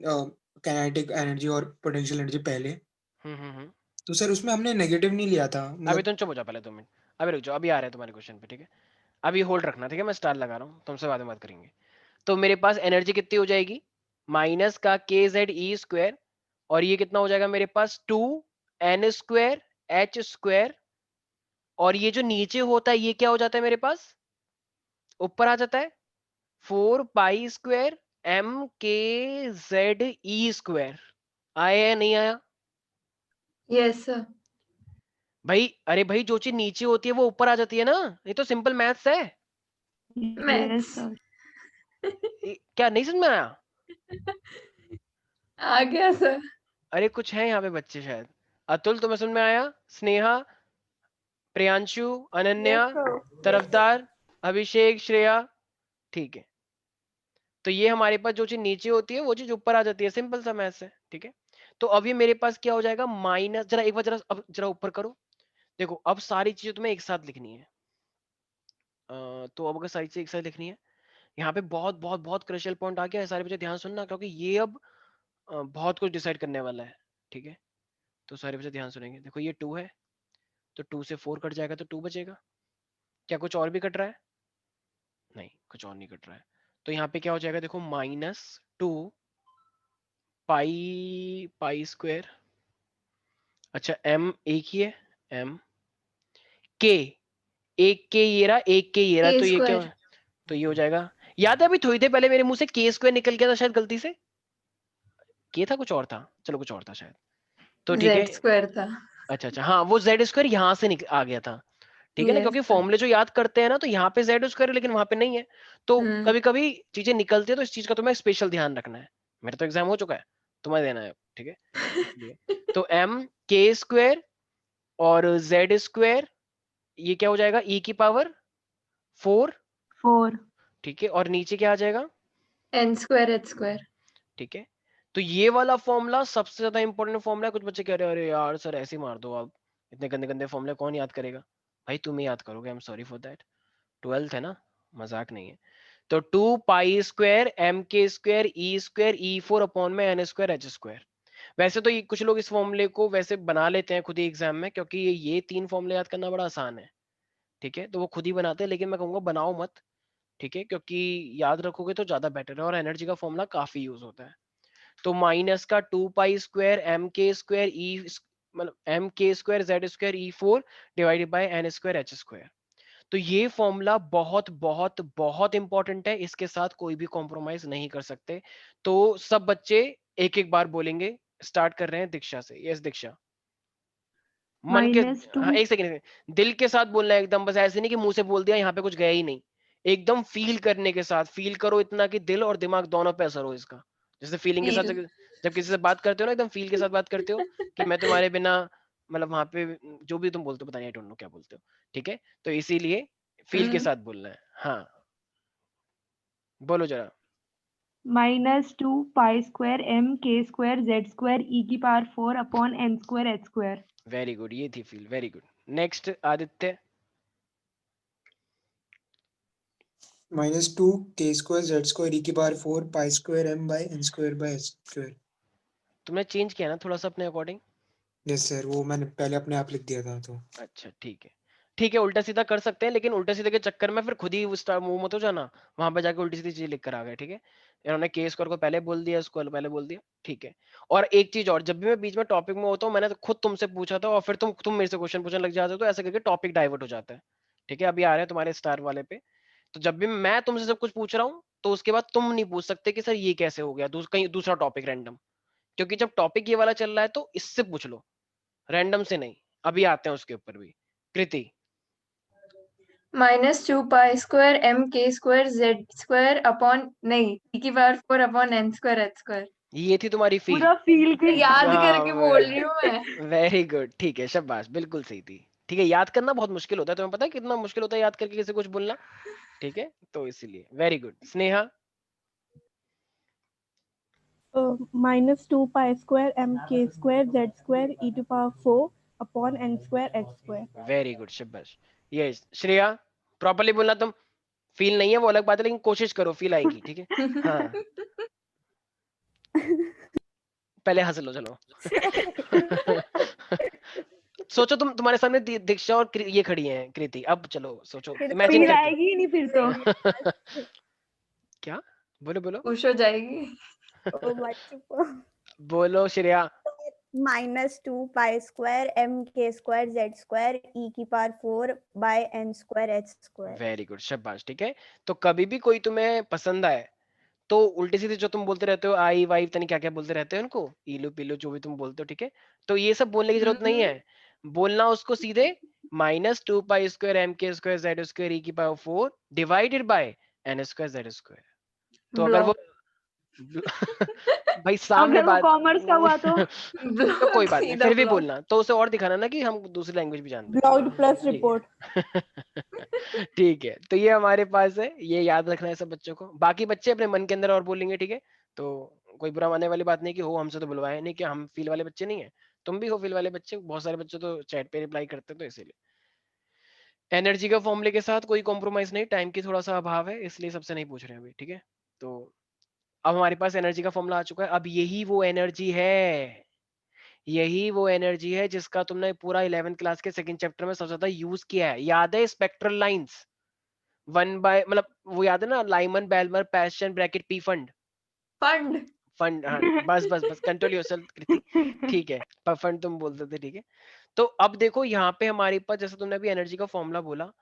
काइनेटिक एनर्जी और पोटेंशियल एनर्जी पहले, हम्म। तो सर उसमें हमने नेगेटिव नहीं लिया था, अभी मतलब तुम चुप हो जाओ पहले 2 मिनट, अभी रुक जाओ, अभी आ रहे हैं तुम्हारे क्वेश्चन पे, ठीक है? अभी होल्ड रखना, ठीक है? मैं स्टार लगा रहा हूँ, तुमसे बाद में बात करेंगे। तो मेरे पास एनर्जी कितनी हो जाएगी, माइनस का KZ² और ये कितना हो जाएगा मेरे पास 2n² h², और ये जो नीचे होता है ये क्या हो जाता है मेरे पास, ऊपर आ जाता है 4 pi² MKZE²। आया या नहीं आया यस सर। भाई? अरे भाई, जो चीज नीचे होती है वो ऊपर आ जाती है ना, ये तो सिंपल मैथ्स है। मैथ्स क्या नहीं समझ में आया? आ गया सर। अरे कुछ है यहाँ पे बच्चे शायद। अतुल, तुम्हें समझ में आया? Sneha, Priyanshu, Ananya, yes sir. तरफदार, अभिषेक, श्रेया, ठीक है? तो ये हमारे पास जो चीज नीचे होती है वो चीज ऊपर आ जाती है, सिंपल सा मैथ्स है, ठीक है? तो अब ये मेरे पास क्या हो जाएगा, माइनस, जरा एक बार जरा अब जरा ऊपर करो, देखो अब सारी चीजें तुम्हें एक साथ लिखनी है। तो अब अगर सारी चीजें एक साथ लिखनी है, यहाँ पे बहुत बहुत बहुत क्रुशियल पॉइंट आ गया है, सारे बच्चे ध्यान सुनना, क्योंकि ये अब बहुत कुछ डिसाइड करने वाला है, ठीक है? तो सारे बच्चे ध्यान सुनेंगे। देखो ये 2 है, तो 2 से 4 कट जाएगा तो 2 बचेगा। क्या कुछ और भी कट रहा है? नहीं, कुछ और नहीं कट रहा है। तो यहाँ पे क्या हो जाएगा, देखो -2 पाई²। अच्छा m एक ही है, m k, एक के ये रहा, एक के ये रहा, K तो ये क्या square। तो ये हो जाएगा। याद है अभी थोड़ी देर पहले मेरे मुंह से K² निकल गया था शायद गलती से, K था कुछ और था, चलो कुछ और था शायद, तो ठीक है। Z square था। अच्छा हाँ, वो Z² यहाँ से आ गया था, ठीक है ना, यस क्योंकि सर। फॉर्मूले जो याद करते हैं ना, तो यहाँ पे Z² है लेकिन वहां पे नहीं है, तो हम्म। कभी कभी चीजें निकलती है, तो इस चीज का तुम्हें स्पेशल ध्यान रखना है। मेरा तो एग्जाम हो चुका है, तुम्हें देना है, ठीक है? इसलिए तो MK² और Z², ये क्या हो जाएगा, e की पावर 4, 4। ठीक है? और नीचे क्या आ जाएगा, N square H square। ठीक है? तो ये वाला फॉर्मूला सबसे ज्यादा इंपॉर्टेंट फॉर्मूला है। कुछ बच्चे कह रहे हैं अरे यार सर ऐसे ही मार दो आप, इतने गंदे गंदे फॉर्मूले कौन याद करेगा? भाई तुम ही याद करोगे, आई am sorry for that, 12th है ना, मजाक नहीं है। तो 2 pi² MK² E² अपॉन में N² H²। वैसे तो ये कुछ लोग इस फॉर्मूले को वैसे बना लेते हैं खुद ही एग्जाम में, क्योंकि ये 3 फॉर्मूले याद करना बड़ा आसान है, ठीक है? तो वो खुद ही बनाते हैं, लेकिन मैं कहूंगा बनाओ मत, ठीक है? क्योंकि याद रखोगे तो ज्यादा बेटर है, और एनर्जी का फॉर्मूला काफी यूज होता है। तो माइनस का 2 pi² MK² E, मतलब MK² Z² E4 divided by N² H²। तो ये फॉर्मूला बहुत बहुत बहुत इंपॉर्टेंट है, इसके साथ कोई भी कॉम्प्रोमाइज नहीं कर सकते। तो सब बच्चे एक एक बार बोलेंगे। स्टार्ट कर रहे हैं दीक्षा से। यस दीक्षा। मन के, -2 हाँ एक सेकंड, दिल के साथ बोलना है एकदम, बस ऐसे नहीं कि मुंह से बोल दिया यहाँ पे कुछ गया ही नहीं, एकदम फील करने के साथ, फील करो इतना कि दिल और दिमाग दोनों पे असर हो इसका। जैसे फीलिंग के साथ Feel. जब किसी से बात करते हो ना, एकदम फील के साथ बात करते हो कि मैं तुम्हारे बिना, मतलब वहां पे जो भी तुम बोलते हो, पता नहीं, आई डोंट नो क्या बोलते हो, ठीक है, तो इसीलिए फील के Mm. साथ बोलना है। हाँ बोलो जरा। -2 pi square m k square z square e की power 4 upon n square h square. Very good, ये थी फील, very good. Next Aditya. -2 k square z square e की power 4 pi square m by n square by h square. तुमने change किया ना थोड़ा सा अपने अकॉर्डिंग? यस सर, वो मैंने पहले अपने आप लिख दिया था तो। अच्छा ठीक है, ठीक है, उल्टा सीधा कर सकते हैं, लेकिन उल्टा सीधे के चक्कर में फिर खुद ही मुंह मत हो जाना, वहां पे जाके उल्टी सीधी चीज लिख कर आ गए, ठीक है। इन्होंने के स्क्वायर को पहले बोल दिया, इसको पहले बोल दिया, ठीक है। और एक चीज और, जब भी मैं बीच में टॉपिक में होता हूँ, मैंने तो खुद तुमसे पूछा था और फिर तुम मेरे से क्वेश्चन पूछने लग जाते हो, तो ऐसे करके टॉपिक डाइवर्ट हो जाता है, ठीक है। अभी आ रहे हैं तुम्हारे स्टार वाले पे, तो जब भी मैं तुमसे सब कुछ पूछ रहा हूँ, तो उसके बाद तुम नहीं पूछ सकते कि सर ये कैसे हो गया, कहीं दूसरा टॉपिक रैंडम, क्योंकि जब टॉपिक ये वाला चल रहा है तो इससे पूछ लो, रैंडम से नहीं। अभी आते हैं उसके ऊपर भी। कृति। -2 pi square m k square z square upon नहीं e की power 4 upon n square h square. ये थी तुम्हारी फील। पूरा फील के याद करके बोल रही हूँ मैं। वेरी गुड, ठीक है, शाबाश, बिल्कुल सही थी। ठीक है, याद करना बहुत मुश्किल होता है, तुम्हें पता है कितना मुश्किल होता है याद करके किसी कुछ बोलना, ठीक है, तो इसीलिए very good. Sneha. -2 pi square m k square z square e to power 4 upon n square h square. Very good, शाबाश। ये श्रेया, प्रॉपर्ली बोलना तुम, फील नहीं है वो अलग बात है, लेकिन कोशिश करो, फील आएगी, ठीक है। हाँ पहले हंस लो, चलो। सोचो तुम्हारे सामने दीक्षा और ये खड़ी हैं, कृति, अब चलो सोचो, इमेजिन फील करके। आएगी नहीं फिर तो। क्या? बोलो बोलो खुश हो जाएगी। ओ मत चुप। बोलो Shreya. -2 pi square m k square z square e की power 4 by n square h square. Very good, शाबाश, ठीक है। तो कभी भी कोई तुम्हें पसंद आए, तो उल्टी सीधी जो तुम बोलते रहते हो, आई वाई तनी क्या क्या बोलते रहते हो उनको, इलू पिलू जो भी तुम बोलते हो, ठीक है, तो ये सब बोलने की जरूरत नहीं है। बोलना उसको सीधे -2 pi square m k square z square e की power 4 divided by n square z square. तो अगर वो भाई सामने अगर वो बात कॉमर्स का हुआ तो तो कोई बात नहीं, सीधा फिर भी ब्लॉक। बोलना, तो उसे और दिखाना ना कि हम दूसरी लैंग्वेज भी जानते हैं। ब्लॉग्ड प्लस ठीक रिपोर्ट। है। ठीक है, तो ये हमारे पास है, ये याद रखना है सब बच्चों को, बाकी बच्चे अपने मन के अंदर और बोलेंगे, ठीक है। तो कोई बुरा मानने वाली बात नहीं कि हो हमसे तो बुलवाए नहीं, कि हम फील वाले बच्चे नहीं है, तुम भी हो फील वाले बच्चे, बहुत सारे बच्चे तो चैट पे रिप्लाई करते हैं, तो इसीलिए एनर्जी का फॉर्मूले के साथ कोई कॉम्प्रोमाइज नहीं, टाइम की थोड़ा सा अभाव है, इसलिए सबसे नहीं पूछ रहे हैं अभी, ठीक है। तो अब हमारे पास एनर्जी का फॉर्मूला आ चुका है। अब यही वो एनर्जी है, यही वो एनर्जी है जिसका तुमने पूरा 11th क्लास के सेकंड चैप्टर में सबसे ज्यादा यूज किया है, याद है? स्पेक्ट्रल लाइंस, वन बाय, मतलब वो याद है ना, Lyman Balmer Paschen Brackett Pfund, Pfund. Pfund, हाँ बस बस बस, कंट्रोल योरसेल्फ कृति, ठीक है, फंड तुम बोलते थे, ठीक है। तो अब देखो यहाँ पे हमारे पास, जैसे तुमने अभी एनर्जी का फॉर्मूला बोला,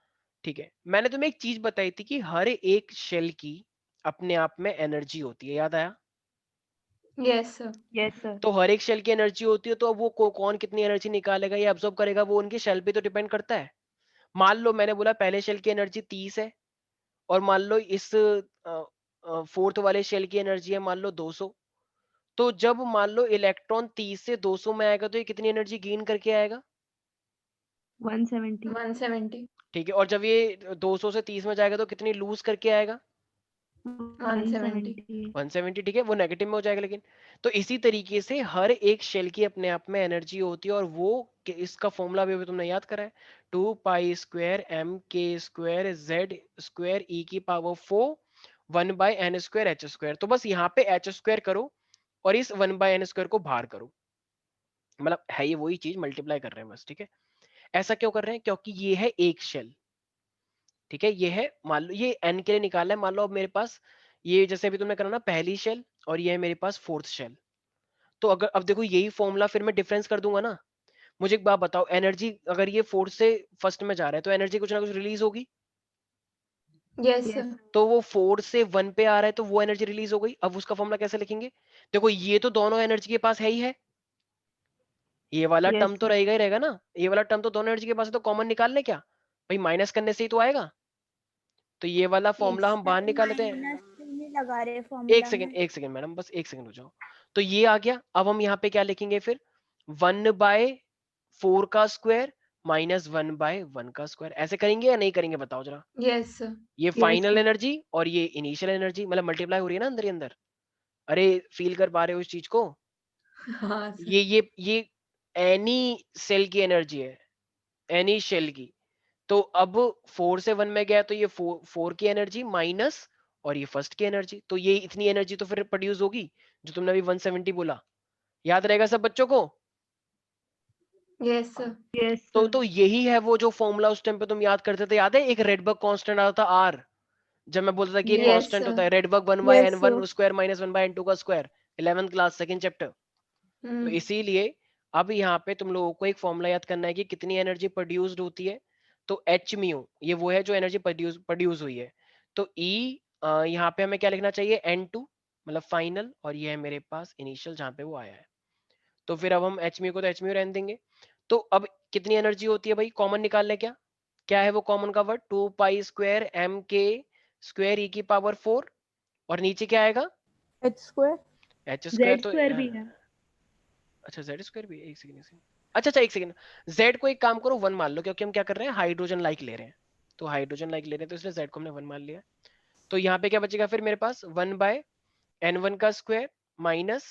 ठीक है, मैंने तुम्हें एक चीज बताई थी कि हर एक शेल की अपने आप में एनर्जी होती है, याद आया? Yes sir. Yes sir. तो हर एक शेल की एनर्जी होती है, तो अब वो कौन कितनी एनर्जी निकालेगा या अब्सॉर्ब करेगा, वो उनके शेल पे तो डिपेंड करता है। मान लो मैंने बोला पहले शेल की एनर्जी 30 है, और मान लो इस फोर्थ वाले शेल की एनर्जी है मान लो 200, तो जब मान लो इलेक्ट्रॉन 30 से 200 में आएगा, तो ये कितनी एनर्जी गेन करके आएगा? 170। 170। ठीक है, और जब ये 200 से 30 में जाएगा, तो कितनी लूज करके आएगा? 170। 170, ठीक है, वो नेगेटिव में हो जाएगा लेकिन। तो इसी तरीके से हर एक शेल की अपने आप में एनर्जी होती है, और वो इसका फॉर्मूला भी तुमने याद करा है, 2 pi square m k square z square e की power 4 1 by n square h square. तो बस यहाँ पे h स्क्वायर करो और इस 1 बाय n स्क्वायर को बाहर करो, मतलब है ये वही चीज, मल्टीप्लाई कर रहे हैं बस, ठीक है। ऐसा क्यों कर रहे हैं? क्योंकि ये है एक शेल, ठीक है, ये है, मान लो ये n के लिए निकालना है, मान लो अब मेरे पास ये, जैसे अभी तुमने करा ना, पहली शेल, और ये है मेरे पास फोर्थ शेल। तो अगर अब देखो यही फॉर्मूला फिर मैं डिफरेंस कर दूंगा ना, मुझे एक बात बताओ, एनर्जी अगर ये फोर्थ से फर्स्ट में जा रहा है, तो एनर्जी कुछ ना कुछ रिलीज होगी, यस सर। तो वो 4 से 1 पे आ रहा है, तो वो एनर्जी रिलीज हो गई। अब उसका फॉर्मूला कैसे लिखेंगे? देखो ये तो दोनों एनर्जी के पास है ही है, ये वाला Yes, टर्म तो sir. रहेगा ही रहेगा ना, ये वाला टर्म तो दोनों एनर्जी के पास है, तो कॉमन निकाल ले क्या भाई, माइनस करने से ही तो आएगा। तो ये वाला फॉर्मूला हम बाहर निकाल लेते हैं। माइनस नहीं लगा रहे एक फॉर्मूला सेकंड में। एक सेकंड मैडम, बस एक सेकंड हो जाओ। तो ये आ गया, अब हम यहाँ पे क्या लिखेंगे फिर, 1/4 का स्क्वायर माइनस 1/1 का स्क्वायर, ऐसे करेंगे या नहीं करेंगे बताओ जरा। Yes sir. ये फाइनल एनर्जी और ये इनिशियल एनर्जी मतलब मल्टीप्लाई हो रही है ना अंदर ही अंदर। अरे फील कर पा रहे हो इस चीज को, हाँ सर। ये एनी सेल की एनर्जी है, एनी शेल की। तो अब 4 से 1 में गया तो ये 4 की एनर्जी माइनस और ये फर्स्ट की एनर्जी, तो ये इतनी एनर्जी तो फिर प्रोड्यूस होगी जो तुमने अभी 170 बोला। याद रहेगा सब बच्चों को? Yes sir. Yes, तो यही है वो जो फॉर्मूला उस टाइम पे तुम याद करते थे, याद है एक रेडबर्ग कांस्टेंट आता था आर, जब मैं बोलता था कि Yes, कांस्टेंट sir. होता है Rydberg 1/n1 sir. Square minus 1/n2 का square, 11th class second chapter. तो इसीलिए अब यहाँ पे तुम लोगों को एक फॉर्मूला याद करना है कि कितनी एनर्जी प्रोड्यूस्ड होती है। तो एच म्यू ये वो है जो एनर्जी प्रोड्यूस हुई है। तो ई यहाँ पे हमें क्या लिखना चाहिए, n2 मतलब फाइनल, और ये है मेरे पास इनिशियल जहाँ पे वो आया है। तो फिर अब हम एच म्यू को तो एच म्यू रहने देंगे। तो अब कितनी एनर्जी होती है भाई, कॉमन निकाल ले क्या, क्या है वो कॉमन का वर्ड, 2π² mk स्क्वायर e की पावर 4, और नीचे क्या आएगा H square. H square. Z तो square भी है. अच्छा जेड स्क्वायर भी, एक सेकंड अच्छा एक सेकंड, जेड को एक काम करो 1 मान लो, क्योंकि हम क्या कर रहे हैं हाइड्रोजन लाइक ले रहे हैं, तो हाइड्रोजन लाइक ले रहे हैं तो इसलिए जेड को हमने 1 मान लिया। तो यहाँ पे क्या बचेगा फिर मेरे पास 1/n1 का स्क्वायर माइनस,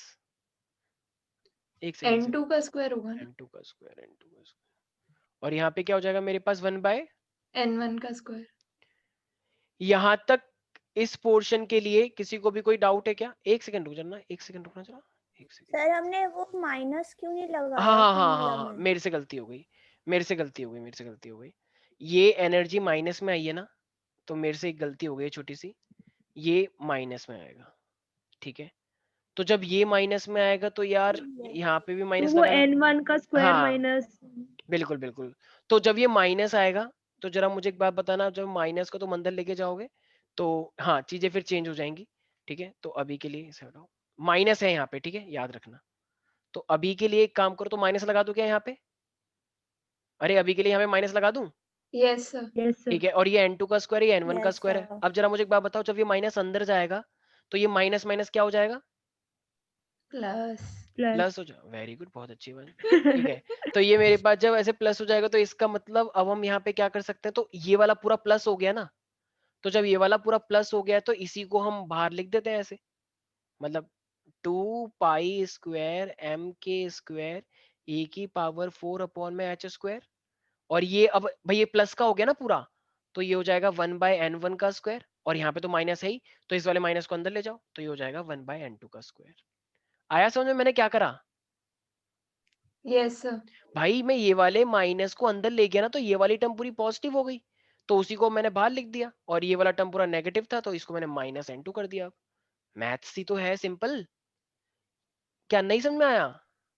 एक सेकंड N2 का स्क्वायर होगा ना, n2 का स्क्वायर, और यहाँ पे क्या हो जाएगा मेरे पास 1/, N1 का स्क्वायर। यहाँ तक इस पोर्शन के लिए किसी को भी कोई डाउट है क्या? एक सेकंड रुक जाना, एक सेकंड रुकना जरा, एक सेकंड। सर हमने वो माइनस क्यों नहीं हाँ लगाया हाँ हाँ फॉर्मूला हाँ, में? मेरे से गलती हो गई, मेरे से गलती हो गई। ये एनर्जी माइनस में आई है ना, तो मेरे से एक गलती हो गई छोटी सी, ये माइनस में आएगा, ठीक है। तो जब ये माइनस में आएगा तो यार यहाँ पे भी तो माइनस वो लगाना, N1 का स्क्वायर हाँ माइनस. बिल्कुल बिल्कुल। तो जब ये माइनस आएगा तो जरा मुझे एक बात बताना, जब माइनस को तुम अंदर लेके जाओगे तो हाँ चीजें फिर चेंज हो जाएंगी, ठीक है। तो अभी के लिए इसे हटाओ, माइनस है यहाँ पे, ठीक है याद रखना। तो अभी के लिए एक काम करो, तो माइनस लगा दो क्या यहाँ पे, अरे अभी के लिए यहाँ पे माइनस लगा दूं, यस सर। Yes, sir. ठीक है। और ये n2 का स्क्वायर, ये n1 का Yes, स्क्वायर है। sir. अब जरा मुझे एक बात बताओ, जब ये माइनस अंदर जाएगा तो ये माइनस माइनस क्या हो जाएगा, प्लस। Plus. प्लस हो जाएगा, वेरी गुड, बहुत अच्छी बात, ठीक है। तो ये मेरे पास जब ऐसे प्लस हो जाएगा तो इसका मतलब अब हम यहाँ पे क्या कर सकते हैं, तो ये वाला पूरा प्लस हो गया ना, तो जब ये वाला पूरा प्लस हो गया तो इसी को हम बाहर लिख देते हैं ऐसे, मतलब 2π² mk² e की पावर 4/h²। और ये अब भाई ये प्लस का हो गया ना पूरा, तो ये हो जाएगा 1/n1 का स्क्वायर, और यहाँ पे तो माइनस है ही, तो इस वाले माइनस को अंदर ले जाओ, तो ये हो जाएगा 1/n2 का स्क्वायर। आया समझ में मैंने क्या करा? Yes sir. भाई मैं ये वाले माइनस को अंदर ले गया ना, तो ये वाली टर्म पूरी पॉजिटिव हो गई, तो उसी को मैंने बाहर लिख दिया, और ये वाला टर्म पूरा नेगेटिव था तो इसको मैंने -n2 कर दिया। मैथ्स ही तो है सिंपल, क्या नहीं समझ में आया?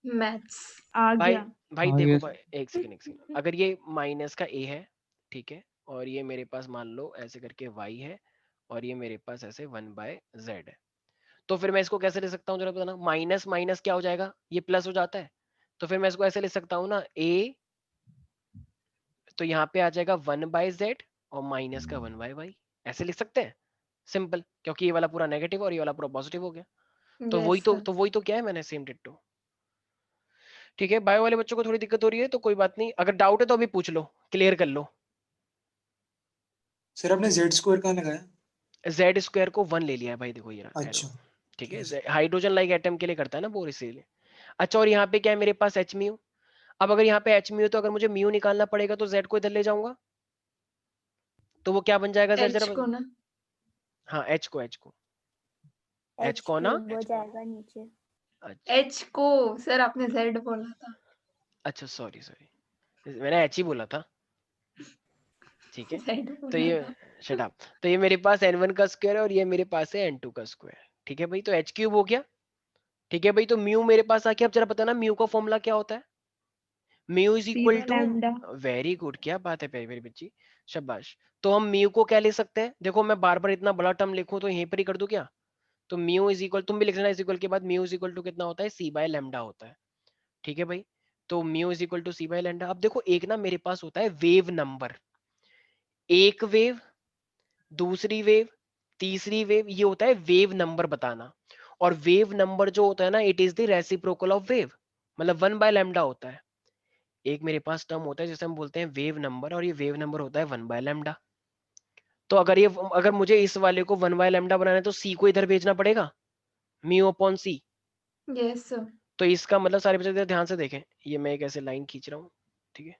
मैथ्स आ भाई गया. भाई हाँ, देखो ये भाई, एक सेकंड, अगर ये माइनस का a है, ठीक है, और ये मेरे पास मान लो ऐसे करके y है, और ये मेरे पास ऐसे 1/z है, तो फिर मैं इसको कैसे लिख सकता हूँ जरा बताना, माइनस माइनस क्या हो जाएगा, ये प्लस हो जाता है, तो फिर मैं इसको ऐसे लिख सकता हूँ ना, a, तो यहाँ पे आ जाएगा 1/z और माइनस का 1/y, ऐसे लिख सकते हैं सिंपल, क्योंकि ये वाला पूरा नेगेटिव और ये वाला पूरा पॉजिटिव हो गया। तो वही यस तो सर। तो वही तो क्या है, मैंने सेम डिट्टो, ठीक है। बायो वाले बच्चों को थोड़ी दिक्कत हो रही है तो कोई बात नहीं, अगर डाउट है तो अभी पूछ लो, क्लियर कर लो। सर आपने जेड स्क्वायर कहाँ लगाया? जेड स्क्वायर को 1 ले लिया है भाई, देखो ये रहा अच्छा एरो, ठीक ठीक है है, हाइड्रोजन लाइक एटम के लिए करता है ना बोर, इसीलिए। अच्छा, और यहाँ पे क्या है मेरे पास एच म्यू, अब अगर यहाँ पे एच म्यू तो अगर मुझे म्यू निकालना पड़ेगा तो जेड को इधर ले जाऊंगा, तो वो क्या बन जाएगा जेड एच जरा को ना, हाँ एच को एच H को ना, क्यूब हो जाएगा नीचे. अच्छा एच को सर आपने जेड बोला था। अच्छा, सॉरी मैंने एच ही बोला था, ठीक है। जेड तो बोला ये था। शट अप, तो ये मेरे पास n1 का स्क्वायर है और ये मेरे पास है n2 का स्क्वायर, ठीक है भाई। तो h क्यूब हो गया, ठीक है भाई। तो म्यू मेरे पास आ गया, अब जरा बताना म्यू का फॉर्मूला क्या होता है, mu is C equal by two, lambda. Very good, क्या बात है प्यारी मेरी बच्ची, शाबाश। तो हम म्यू को क्या लिख सकते हैं, देखो मैं बार बार इतना बड़ा टर्म लिखूं तो यहीं पर ही कर दूं क्या, तो म्यू इज इक्वल, तुम भी लिख लेना, इज इक्वल के बाद म्यू इज इक्वल टू कितना होता है, c/λ होता है, ठीक है भाई। तो mu is equal to c by lambda. अब देखो एक ना मेरे पास होता है वेव नंबर, एक वेव, दूसरी वेव, तीसरी वेव, ये होता है वेव नंबर बताना। और वेव नंबर जो होता है ना, it is the reciprocal of wave, मतलब 1/λ होता है। एक मेरे पास टर्म होता है जिसे हम बोलते हैं वेव नंबर, और ये वेव नंबर होता है 1/λ। तो अगर मुझे इस वाले को 1/λ बनाना है तो सी को इधर भेजना पड़ेगा, म्यू अपॉन सी। Yes, sir. तो इसका मतलब सारे बच्चे इधर ध्यान से देखें, ये मैं एक ऐसे लाइन खींच रहा हूँ, ठीक है।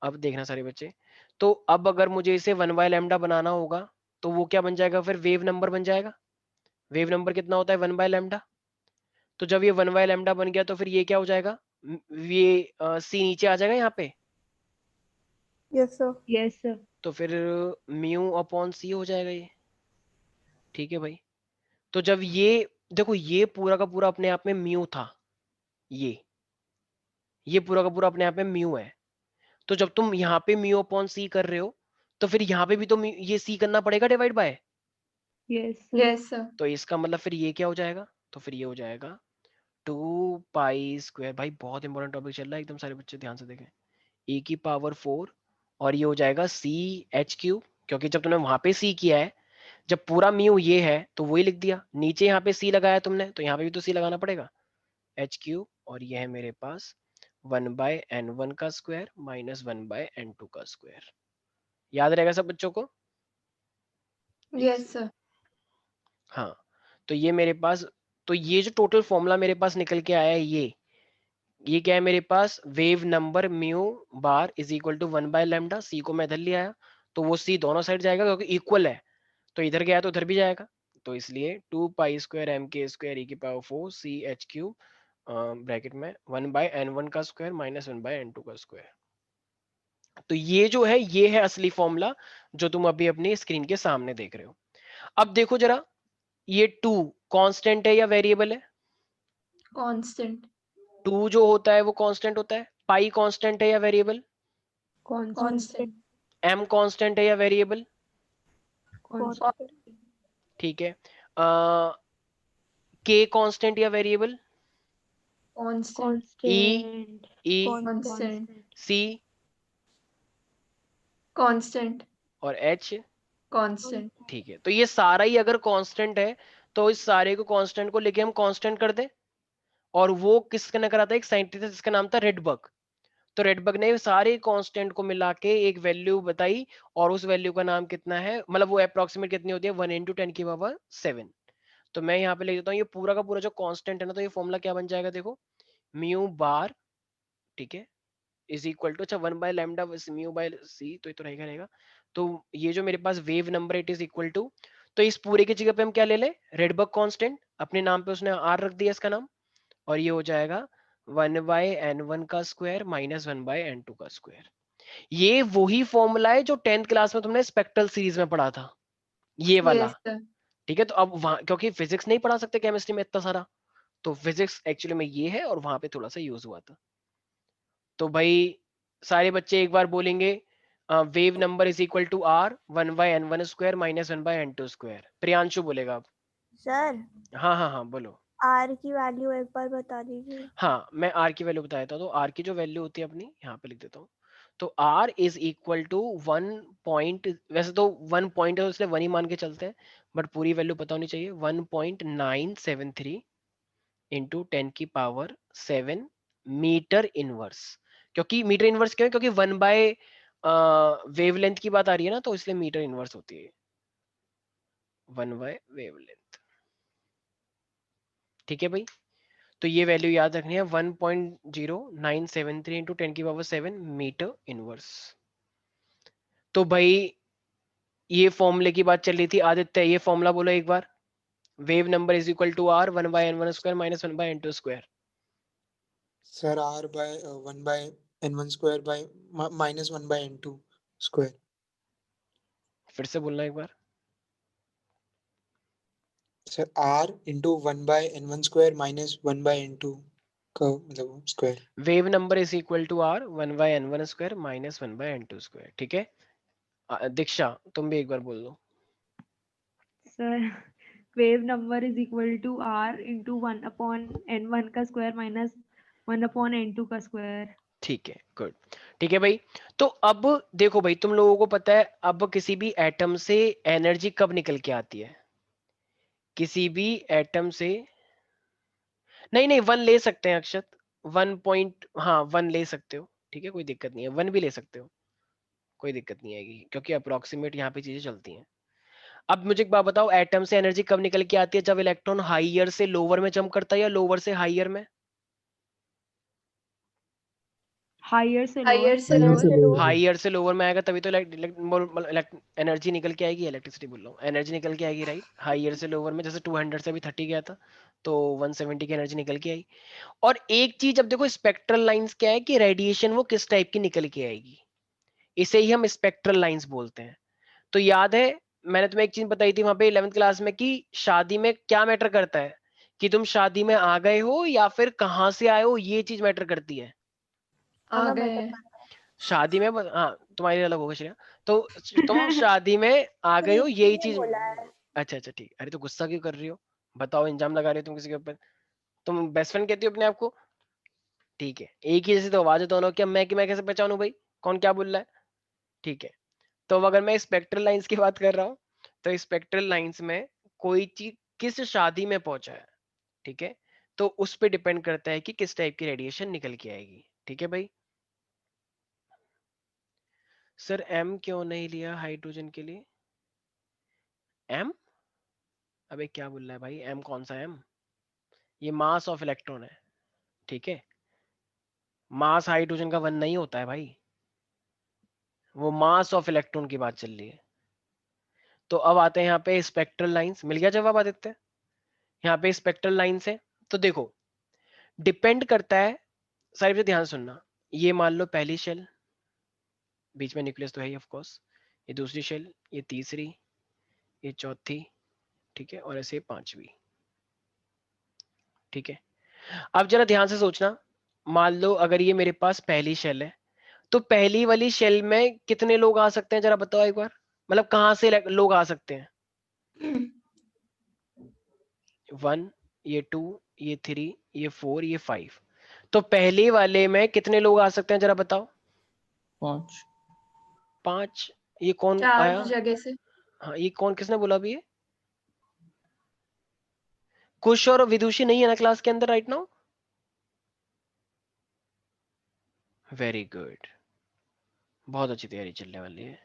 अब देखना सारे बच्चे, तो अब अगर मुझे इसे 1/λ बनाना होगा तो वो क्या बन जाएगा, फिर वेव नंबर बन जाएगा। वेव नंबर कितना होता है, 1/λ। तो जब ये 1/λ बन गया तो फिर ये क्या हो जाएगा, ये सी नीचे आ जाएगा यहाँ पे, Yes, sir. Yes, sir. तो फिर म्यू अपॉन सी हो जाएगा ये, ठीक है भाई। तो जब ये देखो, ये पूरा का पूरा अपने आप में म्यू था, ये पूरा का पूरा अपने आप में म्यू है। तो जब तुम यहाँ पे म्यू अपॉन सी कर रहे हो तो फिर यहाँ पे भी तो ये सी करना पड़ेगा divide by. Yes, sir. Yes, sir. तो इसका मतलब फिर ये क्या हो जाएगा, तो फिर ये हो जाएगा 2π²। भाई बहुत इंपॉर्टेंट टॉपिक चल रहा है एकदम, सारे बच्चे ध्यान से देखें। e⁴ और ये हो जाएगा CH3, क्योंकि जब तुमने वहां पे सी किया है, जब पूरा म्यू ये है तो वही लिख दिया, नीचे यहाँ पे सी लगाया तुमने तो यहाँ पे भी तो सी लगाना पड़ेगा, H3। और ये है मेरे पास 1/n1 का स्क्वायर माइनस 1/n2 का स्क्वायर। याद रहेगा सब बच्चों को? Yes, sir. हाँ, तो ये मेरे पास, तो ये जो टोटल फॉर्मूला मेरे पास निकल के आया है, ये क्या है मेरे पास, wave number mu bar is equal to 1/λ। C को मैं इधर ले आया तो वो सी दोनों साइड जाएगा क्योंकि इक्वल है, तो इधर गया तो उधर भी जाएगा। तो इसलिए 2π² mk² e⁴ CH3 ब्रैकेट में 1/n1 का स्क्वायर माइनस 1/n2 का स्क्वायर। तो ये जो है, ये है असली फॉर्मूला जो तुम अभी अपनी स्क्रीन के सामने देख रहे हो। अब देखो जरा, ये 2 कांस्टेंट है या वेरिएबल है? Constant. 2 जो होता है वो कांस्टेंट होता है। पाई कांस्टेंट है या वेरिएबल? Constant. m कांस्टेंट है या वेरिएबल? Constant. ठीक है। k कांस्टेंट या variable? Constant. e Constant. c Constant. और h। Constant. ठीक है, तो ये सारा ही अगर कांस्टेंट है तो इस सारे को कांस्टेंट को लेके हम कांस्टेंट कर दें। और वो किसने करा था, एक साइंटिस्ट है जिसका नाम था रेडबर्ग। तो रेडबर्ग ने सारे कांस्टेंट को मिला के एक वैल्यू बताई, और उस वैल्यू का नाम कितना है, मतलब वो अप्रोक्सीमेट कितनी होती है, 1 × 10⁻⁷। तो मैं यहाँ पे लिख देता हूँ, ये पूरा का पूरा जो कांस्टेंट है ना, तो ये फॉर्मूला क्या बन जाएगा, देखो म्यू बार, ठीक है, इज इक्वल टू, अच्छा 1/λ म्यू बाय सी, तो ये तो रहेगा। तो ये जो मेरे पास wave number it is equal to, तो इस पूरे की जगह पे हम क्या ले लें, रेडबर्ग कांस्टेंट, अपने नाम पे उसने आर रख दिया इसका नाम, और ये हो जाएगा 1/n1 का स्क्वायर माइनस 1/n2 का स्क्वायर। ये वही फॉर्मूला है जो 10th क्लास में तुमने स्पेक्ट्रल सीरीज में पढ़ा था, ये वाला। Yes, sir. ठीक है, तो अब वहां क्योंकि फिजिक्स नहीं पढ़ा सकते केमिस्ट्री में इतना सारा, तो फिजिक्स एक्चुअली में ये है, और वहां पे थोड़ा सा यूज हुआ था। तो भाई सारे बच्चे एक बार बोलेंगे, wave number is equal to are 1/n1 square minus 1/n2 square. Priyanshu बोलेगा अब। सर हाँ बोलो। आर की वैल्यू एक बार बता दीजिए। हाँ, मैं आर की वैल्यू बता देता हूँ। तो आर की जो वैल्यू होती है अपनी, यहाँ पे लिख देता हूँ। तो r is equal to 1 point, वैसे तो 1 पॉइंट है तो इसलिए 1 ही मान के चलते हैं, बट पूरी वैल्यू पता होनी चाहिए। 1.973 इंटू 10⁻⁷ मीटर इनवर्स। क्योंकि मीटर इनवर्स क्यों है, क्योंकि 1/, वेवलेंथ की बात आ रही है ना, तो इसलिए मीटर इनवर्स होती है 1/वेवलेंथ। ठीक है भाई, तो ये वैल्यू याद रखनी है, 1.0973 इंटू 10⁻⁷ मीटर इनवर्स। तो भाई ये फॉर्मूले की बात चल रही थी, आदित्य ये फॉर्मूला बोलो एक बार। Wave number is equal to are 1/n1 square minus 1/n2 square. Sir r/1/n1 square by minus 1/n2 square. फिर से बोलना एक बार। Sir r into 1/n1 square minus 1/n2 का मतलब square. Wave number is equal to are 1/n1 square minus 1/n2 square. ठीक है, दीक्षा तुम भी एक बार बोल दो। Sir, wave number is equal to r into 1/n1 का square minus 1/n2 का स्क्वायर। ठीक है, गुड। ठीक है भाई, तो अब देखो भाई, तुम लोगों को पता है अब किसी भी एटम से एनर्जी कब निकल के आती है? किसी भी एटम से, नहीं नहीं, 1 ले सकते हैं अक्षत, 1 पॉइंट, हाँ 1 ले सकते हो, ठीक है, कोई दिक्कत नहीं है, 1 भी ले सकते हो, कोई दिक्कत नहीं आएगी, क्योंकि अप्रोक्सीमेट यहाँ पे चीजें चलती हैं। अब मुझे एक बात बताओ, एटम से एनर्जी कब निकल के आती है? जब इलेक्ट्रॉन हाइयर से लोअर में जंप करता है या लोअर से हाइयर में? हायर से हायर लोअर। से हायर लोअर। से लोअर। हाइयर से लोअर में आएगा तभी तो एनर्जी निकल के आएगी, इलेक्ट्रिसिटी बोल रहा हूँ, एनर्जी निकल के आएगी, राइट? हाइयर से लोअर में, जैसे 200 से अभी 30 गया था तो 170 की एनर्जी निकल के आई। और एक चीज अब देखो, स्पेक्ट्रल लाइंस क्या है कि रेडिएशन वो किस टाइप की निकल के आएगी, इसे ही हम स्पेक्ट्रल लाइंस बोलते हैं। तो याद है मैंने तुम्हें एक चीज बताई थी वहां पे 11th क्लास में कि शादी में क्या मैटर करता है, कि तुम शादी में आ गए हो या फिर कहाँ से आए हो, ये चीज मैटर करती है। आ आना गए better हैं। शादी में हाँ, तुम्हारी अलग होगा श्रेया, तो तुम शादी में आ गए हो, प्रीति यही ने चीज। बोला है। अच्छा अच्छा ठीक, अरे तो गुस्सा क्यों कर रही हो? बताओ, इंजाम लगा रहे हो तुम किसी के ऊपर? तुम बेस्ट फ्रेंड कहती हो अपने आप को? ठीक है, एक ही जैसी तो आवाज है दोनों की, अब मैं कैसे पहचानूं भाई कौन क्या बोल रहा है? ठीक है, तो अब अगर मैं स्पेक्ट्रल लाइंस की बात कर रहा हूँ, तो स्पेक्ट्रल लाइंस में कोई चीज किस शादी में पहुंचा है, ठीक है, तो उस पे डिपेंड करता है कि किस टाइप की रेडिएशन निकल के आएगी। ठीक है भाई, सर एम क्यों नहीं लिया हाइड्रोजन के लिए? एम, अबे क्या बोल रहा है भाई, एम कौन सा एम? ये मास ऑफ इलेक्ट्रॉन है, ठीक है, मास हाइड्रोजन का 1 नहीं होता है भाई, वो मास ऑफ इलेक्ट्रॉन की बात चल रही है। तो अब आते हैं यहाँ पे स्पेक्ट्रल लाइंस, मिल गया जवाब आदित्य? यहाँ पे स्पेक्ट्रल लाइंस है, तो देखो डिपेंड करता है, सारी चीजें ध्यान से सुनना। ये मान लो पहली शेल, बीच में न्यूक्लियस तो है ही ऑफ कोर्स, ये दूसरी शेल, ये तीसरी, ये चौथी, ठीक है, और ऐसे पांचवी। ठीक है, अब जरा ध्यान से सोचना, मान लो अगर ये मेरे पास पहली शेल है, तो पहली वाली शेल में कितने लोग आ सकते हैं जरा बताओ एक बार, मतलब कहाँ से लोग आ सकते हैं? 1, ये 2, ये 3, ये 4, ये 5। तो पहले वाले में कितने लोग आ सकते हैं जरा बताओ? 5। 5। ये कौन 4 आया? जगह से। हाँ, ये कौन, किसने बोला अभी? ये कुश और विदुषी नहीं है ना क्लास के अंदर राइट नाउ? वेरी गुड, बहुत अच्छी तैयारी चलने वाली है।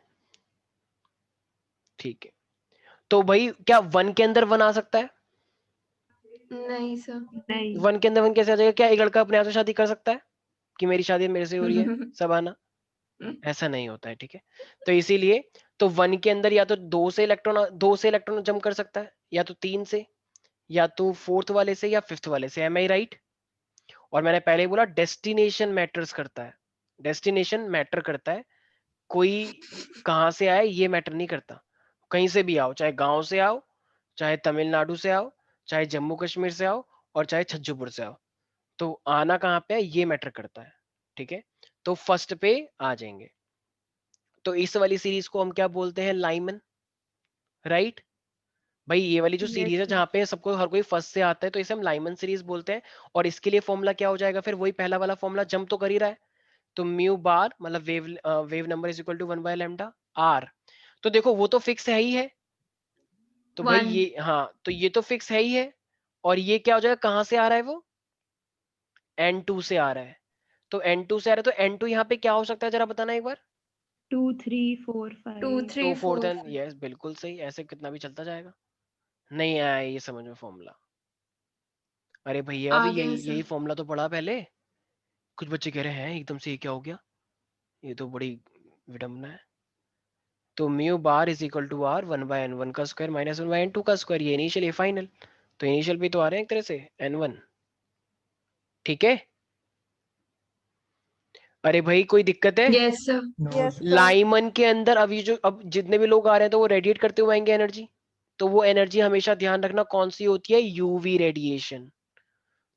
ठीक है, तो भाई क्या 1 के अंदर 1 आ सकता है? नहीं सर। नहीं। 1 के अंदर 1 कैसे आ जाएगा? क्या एक लड़का अपने आप से शादी कर सकता है कि मेरी शादी मेरे से हो रही है सब आना? ऐसा नहीं होता है, ठीक है। तो इसीलिए तो 1 के अंदर या तो 2 से इलेक्ट्रॉन जंप कर सकता है, या तो 3 से, या तो 4th वाले से, या 5th वाले से। एम आई राइट? और मैंने पहले ही बोला डेस्टिनेशन मैटर्स करता है, डेस्टिनेशन मैटर करता है, कोई कहां से आए ये मैटर नहीं करता, कहीं से भी आओ, चाहे गांव से आओ, चाहे तमिलनाडु से आओ, चाहे जम्मू कश्मीर से आओ, और चाहे छज्जूपुर से आओ, तो आना कहाँ पे है ये मैटर करता है। ठीक है, तो फर्स्ट पे आ जाएंगे। तो इस वाली सीरीज को हम क्या बोलते हैं? Lyman, right? भाई ये वाली जो सीरीज है Yes, जहाँ पे सबको हर कोई फर्स्ट से आता है, तो इसे हम लाइमन सीरीज बोलते हैं। और इसके लिए फॉर्मूला क्या हो जाएगा फिर? वही पहला वाला फॉर्मूला, जंप तो कर ही रहा है, तो म्यू बार मतलब wave number is equal to 1 by lambda r. तो देखो वो तो फिक्स है ही है, तो भाई 1। ये, हाँ तो ये तो फिक्स है ही है, और ये क्या हो जाएगा, कहाँ से आ रहा है वो? N2 से आ रहा है, तो N2 से आ रहा है, तो N2 यहाँ पे क्या हो सकता है जरा बताना एक बार? 2 3 4 5। 2 2 3 4 4 देन, यस बिल्कुल सही, ऐसे कितना भी चलता जाएगा। नहीं आया ये समझ में फॉर्मूला? अरे भैया अभी आगे यही है यही सर। फॉर्मूला तो पढ़ा पहले। कुछ बच्चे कह रहे हैं एकदम से ये क्या हो गया, ये तो बड़ी विडंबना है। तो mu bar is equal to r 1 by n1 का स्क्वायर माइनस 1 बाय n2 का स्क्वायर, ये इनिशियल ये फाइनल, तो इनिशियल भी तो आ रहे हैं एक तरह से n1। ठीक है, अरे भाई कोई दिक्कत है? Yes sir. No Yes, sir. sir. Lyman के अंदर अभी जो अब जितने भी लोग आ रहे हैं तो वो रेडिएट करते हुए आएंगे एनर्जी, तो वो एनर्जी हमेशा ध्यान रखना कौन सी होती है? UV radiation.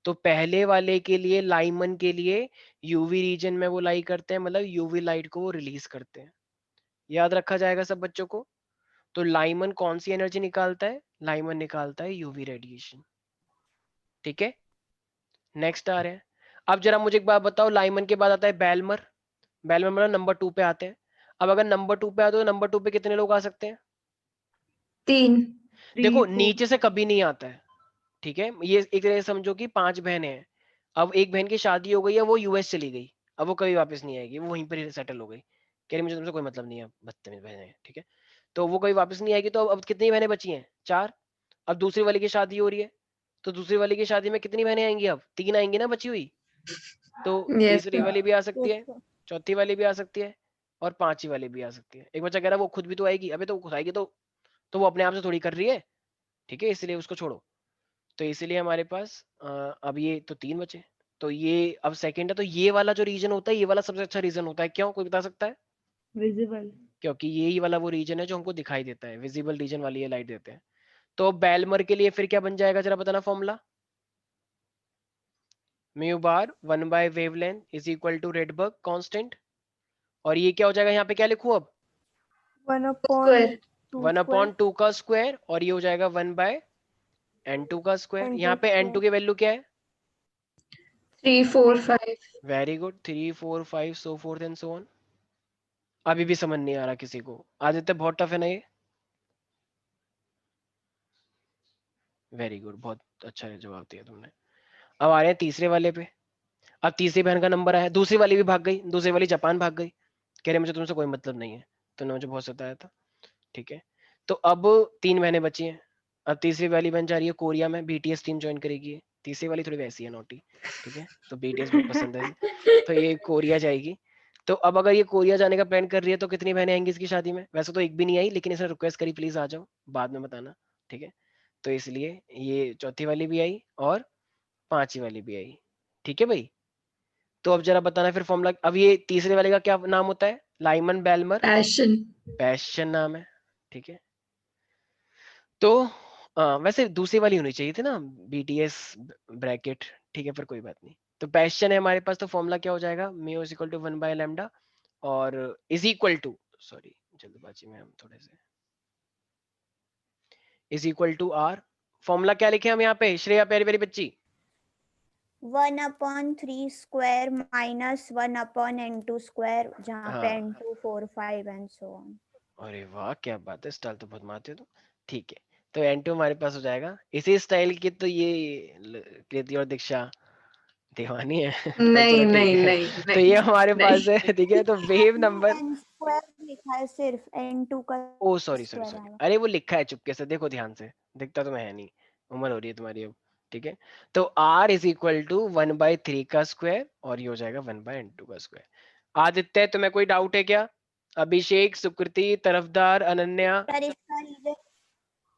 तो पहले वाले के लिए, लाइमन के लिए यूवी रीजन में वो लाई करते हैं, मतलब यूवी लाइट को वो रिलीज करते हैं, याद रखा जाएगा सब बच्चों को। तो लाइमन कौन सी एनर्जी निकालता है? लाइमन निकालता है यूवी रेडिएशन। ठीक है, नेक्स्ट आ रहे हैं। अब जरा मुझे एक बात बताओ, लाइमन के बाद आता है बेलमर। बेलमर मतलब नंबर 2 पे आते हैं। अब अगर नंबर 2 पे आते हो तो नंबर 2 पे कितने लोग आ सकते हैं? 3। देखो 3 4 नीचे से कभी नहीं आता है, ठीक है। ये एक तरह से समझो कि 5 बहनें हैं। अब एक बहन की शादी हो गई है, वो यूएस चली गई, अब वो कभी वापस नहीं आएगी, वो वहीं पर ही सेटल हो गई, कह रही मुझे तुमसे कोई मतलब नहीं है, बदतमीज बहनें हैं, ठीक है। तो वो कभी वापस नहीं आएगी, तो अब कितनी बहनें बची हैं? 4। अब दूसरी वाली की शादी हो रही है, तो दूसरी वाली की शादी में कितनी बहनें आएंगी? अब 3 आएंगी ना बची हुई। तो Yes, तीसरी sir. वाली भी आ सकती Yes, है, sir. चौथी वाली भी आ सकती है, और पांचवी वाली भी आ सकती है। एक बच्चा कह रहा है वो खुद भी तो आएगी, अबे तो खुद आएगी तो वो अपने आप से थोड़ी कर रही है, ठीक है, इसलिए उसको छोड़ो। तो इसीलिए हमारे पास अब ये तो 3 बचे। तो ये अब सेकंड है, तो ये वाला जो रीजन होता है, ये वाला सबसे अच्छा रीजन होता है। क्यों, कोई बता सकता है? visible क्योंकि यही वाला वो रीजन है जो हमको दिखाई देता है, विजिबल रीजन वाली ये लाइट देते हैं। तो बेलमर के लिए फिर क्या बन जाएगा, जरा बताना formula. Mu bar 1 by wavelength is equal to Rydberg constant, और ये क्या हो जाएगा, यहाँ पे क्या लिखूं अब? 1 upon Square. 2 1 square अपॉन 2 का स्क्वायर, और ये हो जाएगा 1 बाय n2 का स्क्वायर। N2 यहाँ पे n2 square. की वैल्यू क्या है? 3 4 5. Very good, 3 4 5 so fourth and so on. अभी भी समझ नहीं आ रहा किसी को? आदित्य बहुत टफ है ना ये? वेरी गुड, बहुत अच्छा जवाब दिया तुमने। अब आ रहे हैं तीसरे वाले पे। अब तीसरी बहन का नंबर आया, दूसरी वाली भी भाग गई, दूसरी वाली जापान भाग गई, कह रहे मुझे तुमसे कोई मतलब नहीं है, तुमने मुझे बहुत सताया था, ठीक है। तो अब 3 बहनें बची हैं। अब तीसरी वाली बन जा रही है कोरिया में, बीटीएस टीम ज्वाइन करेगी ये। तीसरी वाली थोड़ी वैसी है, नोटी, ठीक है, तो बीटीएस बहुत पसंद है इसे। तो ये कोरिया जाएगी। तो अब अगर ये कोरिया जाने का प्लान कर रही है तो कितनी बहनें आएंगी इसकी शादी में? वैसे तो एक भी नहीं आई, लेकिन इसने रिक्वेस्ट करी प्लीज आ जाओ, बाद में बताना, ठीक है। तो इसलिए ये चौथी वाली भी आई और पांचवी वाली भी आई, ठीक है भाई। तो अब जरा बताना फिर फॉर्मूला। अब ये तीसरे वाले का क्या नाम होता है? Lyman बेलमर Passion. पैशन नाम है, ठीक है। तो वैसे दूसरी वाली होनी चाहिए थी ना, बीटीएस ब्रैकेट, ठीक है, पर कोई बात नहीं। तो पैशन है हमारे पास, तो फॉर्मूला क्या हो जाएगा? Mu is equal to 1 by lambda, और इज इक्वल टू, सॉरी जल्दबाजी में हम थोड़े से, is equal to r. Formula क्या लिखे हम यहाँ पे श्रेया प्यारी प्यारी बच्ची? 1 upon 3 square minus 1 upon n2 square, जहाँ पे हाँ, n2 4 5 and so on. अरे वाह क्या बात है, स्टाइल तो बहुत मारते हो तुम, ठीक है। तो एन टू हमारे पास हो जाएगा। इसी स्टाइल की तो ये कृति और दीक्षा दीवानी है तो नहीं चलो ठीक नहीं है। नहीं तो ये नहीं हमारे पास नहीं. है, ठीक है। तो वेव नंबर, n square लिखा है, सिर्फ n2 का ओ सॉरी सॉरी स्क्वायर सॉरी, आया. अरे वो लिखा है चुपके से, देखो ध्यान से, दिखता तो मैं है नहीं, उम्र हो रही है तुम्हारी अब, ठीक है। तो आर इज इक्वल टू 1/3 का स्क्वायर, और ये हो जाएगा 1/n2 का स्क्वायर। आदित्य तुम्हें कोई डाउट है क्या? अभिषेक, सुकृति, तरफदार, अनन्या, सर इसका रीजन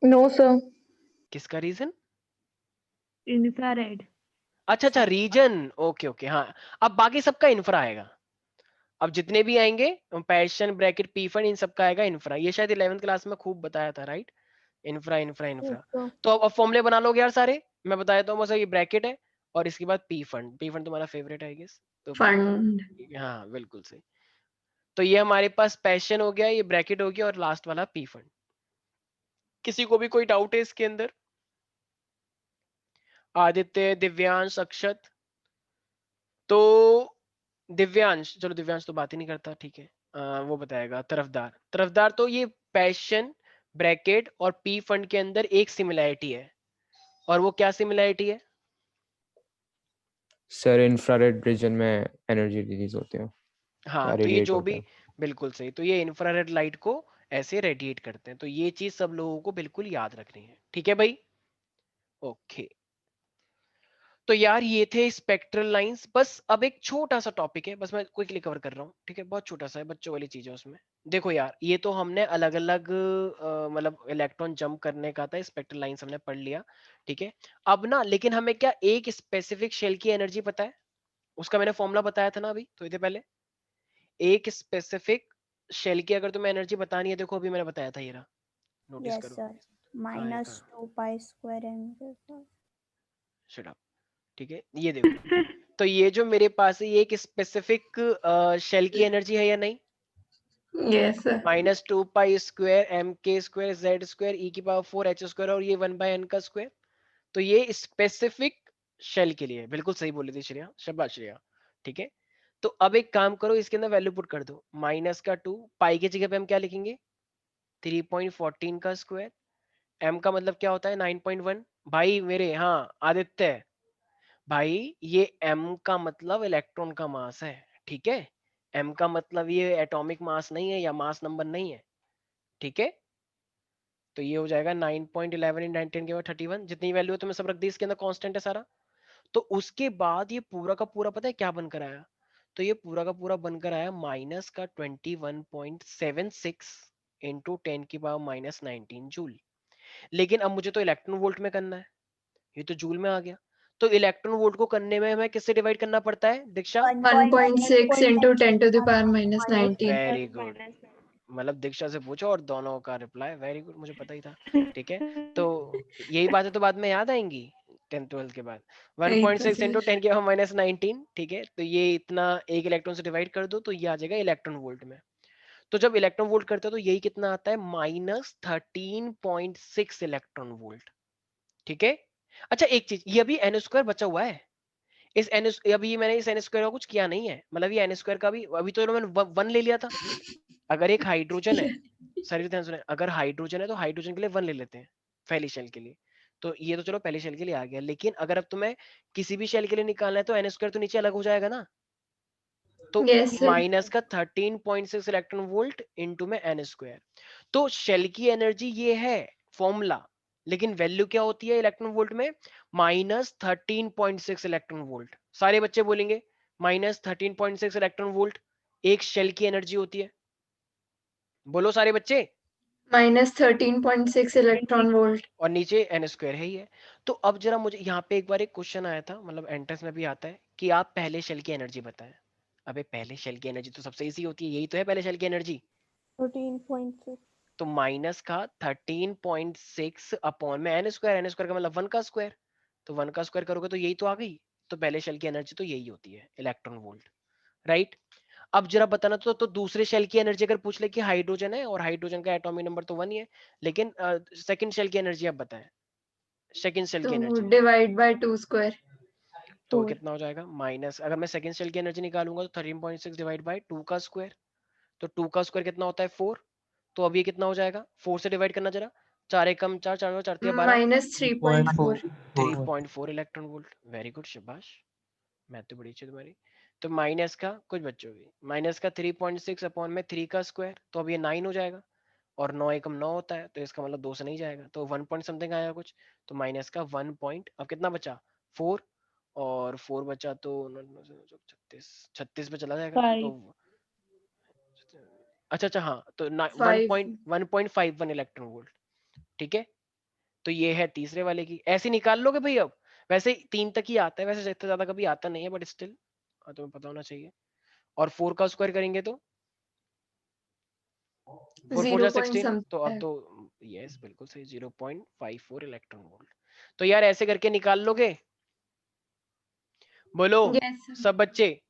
No, sir. किसका रीजन? infrared अच्छा अच्छा, रीजन, ओके ओके, हाँ। अब बाकी सबका इंफ्रा आएगा, अब जितने भी आएंगे, पैशन ब्रैकेट पी फंड, इन सबका आएगा इंफ्रा। ये शायद 11th क्लास में खूब बताया था, राइट? Infra infra infra. तो तो अब फॉर्मूले बना लोगे यार सारे, मैं बता देता हूँ बस। ये ब्रैकेट है, और इसके बाद पी फंड, पी फंड तुम्हारा फेवरेट है आई गेस, तो पी फंड, Fund. हाँ बिल्कुल सही। तो ये हमारे पास पैशन हो गया, ये ब्रैकेट हो गया, और लास्ट वाला पी फंड। किसी को भी कोई डाउट है इसके अंदर? आदित्य, दिव्यांश, अक्षत। तो दिव्यांश, चलो दिव्यांश तो बात ही नहीं करता, ठीक है। वो बताएगा तरफदार। तरफदार तो ये पैशन ब्रैकेट और पी फंड के अंदर एक सिमिलैरिटी है, और वो क्या सिमिलैरिटी है? सर इंफ्रारेड रीजन में एनर्जी रिलीज होते हैं या हाँ, तो ये रेडिएट जो होते भी, हैं। बिल्कुल सही, तो ये इंफ्रारेड लाइट को ऐसे रेडिएट करते हैं। तो ये चीज सब लोगों को बिल्कुल याद रखनी है, ठीक है भाई, ओके। तो यार ये थे स्पेक्ट्रल लाइंस। बस अब एक छोटा सा टॉपिक है, बस मैं क्विकली कवर कर रहा हूँ, ठीक है, बहुत छोटा सा है, बच्चों वाली चीज है उसमें। देखो यार, ये तो हमने अलग अलग मतलब इलेक्ट्रॉन जंप करने का था, स्पेक्ट्रल लाइंस हमने पढ़ लिया, ठीक है। अब ना, लेकिन हमें क्या एक स्पेसिफिक शेल की एनर्जी पता है? उसका मैंने फॉर्मूला बताया था ना अभी थोड़ी देर पहले। एक स्पेसिफिक शेल की अगर तुम्हें एनर्जी बतानी है, देखो अभी मैंने बताया था, ये रहा, नोटिस यस करो। Sir, minus 2 pi square m के साथ. शट अप, ठीक है, ये देखो। तो ये जो मेरे पास है, ये एक स्पेसिफिक शेल की एनर्जी है या नहीं? Yes, sir. -2 pi square M k square z square e की पावर 4 एच स्क्वायर, और ये 1/n का स्क्वायर। तो ये स्पेसिफिक शेल के लिए बिल्कुल सही बोली थी श्रेया, शाबाश श्रेया। ठीक है, तो अब एक काम करो, इसके अंदर वैल्यू पुट कर दो। माइनस का 2 पाई की जगह पे हम क्या लिखेंगे 3.14 का स्क्वायर। m का मतलब क्या होता है 9.1 भाई मेरे, हाँ आदित्य भाई, ये m का मतलब इलेक्ट्रॉन का मास है। ठीक है, m का मतलब ये एटॉमिक मास नहीं है या मास नंबर नहीं है। ठीक है, तो ये हो जाएगा 9.11 इन 10 के बाद 31, जितनी वैल्यू है तुम्हें सब रख दी, इसके अंदर कांस्टेंट है सारा। तो उसके बाद ये पूरा का पूरा पता है क्या बनकर आया, तो ये पूरा का पूरा बनकर आया माइनस का 21.76 इंटू 10 की पावर माइनस 19 जूल। लेकिन अब मुझे तो इलेक्ट्रॉन वोल्ट में करना है, ये तो जूल में आ गया। तो इलेक्ट्रॉन वोल्ट को करने में हमें किससे डिवाइड करना पड़ता है दीक्षा? 1.6 into 10 to the power minus 19. Very good, मतलब दीक्षा से पूछो और दोनों का रिप्लाई वेरी गुड, मुझे पता ही था। ठीक है, तो यही बातें तो बाद में याद आएंगी 10th 12th के बाद। 1.6 इंटू 10 की पावर माइनस 19। ठीक है, तो ये इतना एक इलेक्ट्रॉन से डिवाइड कर दो तो ये आ जाएगा इलेक्ट्रॉन वोल्ट में। तो जब इलेक्ट्रॉन वोल्ट करते हो तो यही कितना आता है -13.6 इलेक्ट्रॉन वोल्ट। ठीक है, अच्छा एक चीज, ये अभी n स्क्वायर बचा हुआ है। इस n अभी मैंने इस n स्क्वायर का कुछ किया नहीं है, मतलब ये n स्क्वायर का भी अभी तो मैंने 1 ले लिया था। अगर एक हाइड्रोजन है, सारी ध्यान सुने, अगर हाइड्रोजन है तो हाइड्रोजन के लिए 1 ले लेते हैं पहली शेल के लिए। तो ये तो चलो पहली शेल के लिए आ गया, लेकिन अगर अब तुम्हें किसी भी शेल के लिए निकालना है तो n स्क्वायर तो नीचे अलग हो जाएगा ना। तो Yes, sir. माइनस का 13.6 इलेक्ट्रॉन वोल्ट इंटू में n स्क्वायर। तो शेल की एनर्जी ये है फॉर्मूला, लेकिन वैल्यू क्या होती है इलेक्ट्रॉन वोल्ट में -13.6 इलेक्ट्रॉन वोल्ट। सारे बच्चे बोलेंगे -13.6 इलेक्ट्रॉन वोल्ट एक शेल की एनर्जी होती है। बोलो सारे बच्चे। minus 13.6 electron volt. और नीचे n स्क्वायर है ही है। तो अब जरा मुझे यहाँ पे एक बार एक क्वेश्चन आया था, मतलब एंट्रेंस में भी आता है कि आप पहले शेल की एनर्जी बताएं। अबे पहले शेल की एनर्जी तो सबसे इजी होती है, यही तो है पहले शेल की एनर्जी। 13.6 तो माइनस का 13.6 अपॉन में n स्क्वायर, n स्क्वायर का मतलब 1 का स्क्वायर, तो 1 का स्क्वायर करोगे तो यही तो आ गई। तो पहले शेल की एनर्जी तो यही होती है इलेक्ट्रॉन वोल्ट, राइट। अब जरा बताना तो दूसरे शेल की एनर्जी अगर पूछ ले कि हाइड्रोजन है और हाइड्रोजन का एटॉमिक नंबर तो 1 ही है, लेकिन सेकंड शेल की एनर्जी आप बताएं, सेकंड शेल की So energy. divide by 2 square. तो 4 कितना हो जाएगा माइनस, अगर मैं सेकंड शेल की एनर्जी निकालूंगा तो 13.6 डिवाइड बाय 2 का स्क्वायर, तो 2 का स्क्वायर कितना होता है 4। तो अब ये कितना हो जाएगा 4 से डिवाइड करना जरा, 4 एकम 4, 4 4 12, Minus 3.4. 3.4 electron volt. Very good शाबाश, मैथ तो बड़ी अच्छी तुम्हारी। तो माइनस का कुछ बच्चों की माइनस का 3.6 अपॉन में 3 का स्क्वायर, तो अब ये 9 हो जाएगा, और 9 एकम 9 होता है, तो इसका मतलब 2 से नहीं जाएगा, तो 1 पॉइंट समथिंग आएगा कुछ। तो माइनस का 1 पॉइंट, अब कितना बचा 4, और 4 बचा तो 36 36 पे चला जाएगा। 5 तो अच्छा हाँ, तो 5. 1.51 इलेक्ट्रॉन वोल्ट। ठीक है, तो ये है तीसरे वाले की, ऐसे निकाल लोगे भाई। अब वैसे 3 तक ही आता है, वैसे इतना ज्यादा कभी आता नहीं है, बट स्टिल तुम्हें पता होना चाहिए। और 4 का स्क्वायर करेंगे तो 4 4 0 जा point 16, तो अब something. तो यस बिल्कुल सही 0.54 इलेक्ट्रॉन वोल्ट। तो यार ऐसे करके निकाल लोगे, बोलो Yes, sir. सब बच्चे।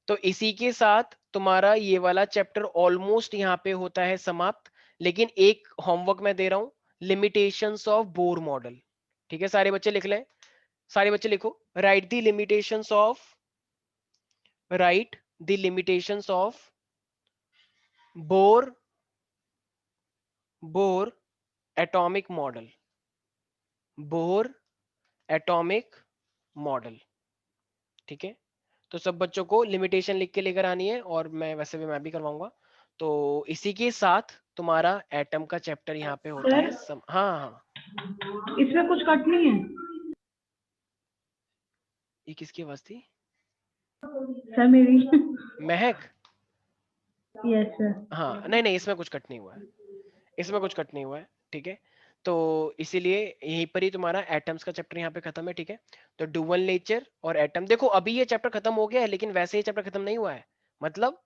तो इसी के साथ तुम्हारा ये वाला चैप्टर ऑलमोस्ट यहाँ पे होता है समाप्त। लेकिन एक होमवर्क मैं दे रहा हूँ, लिमिटेशंस ऑफ बोर मॉडल। ठीक है, सारे बच्चे लिख लें, सारे बच्चे लिखो, right the limitations of, right the limitations of bore bore atomic model, bore atomic model. ठीक है, तो सब बच्चों को लिमिटेशन लिख के लेकर आनी है, और मैं वैसे भी मैं भी करवाऊंगा। तो इसी के साथ तुम्हारा एटम का चैप्टर यहाँ पे होता है हाँ हाँ। इसमें कुछ कट नहीं है ये किसकी आवाज थी? सर मेरी महक? यस सर हाँ नहीं नहीं, इसमें कुछ कट नहीं हुआ है, इसमें कुछ कट नहीं हुआ है। ठीक है, तो इसीलिए यहीं पर ही तुम्हारा एटम्स का चैप्टर यहाँ पे खत्म है। ठीक है, तो डुअल नेचर और एटम, देखो अभी ये चैप्टर खत्म हो गया है, लेकिन वैसे ही चैप्टर खत्म नहीं हुआ है। मतलब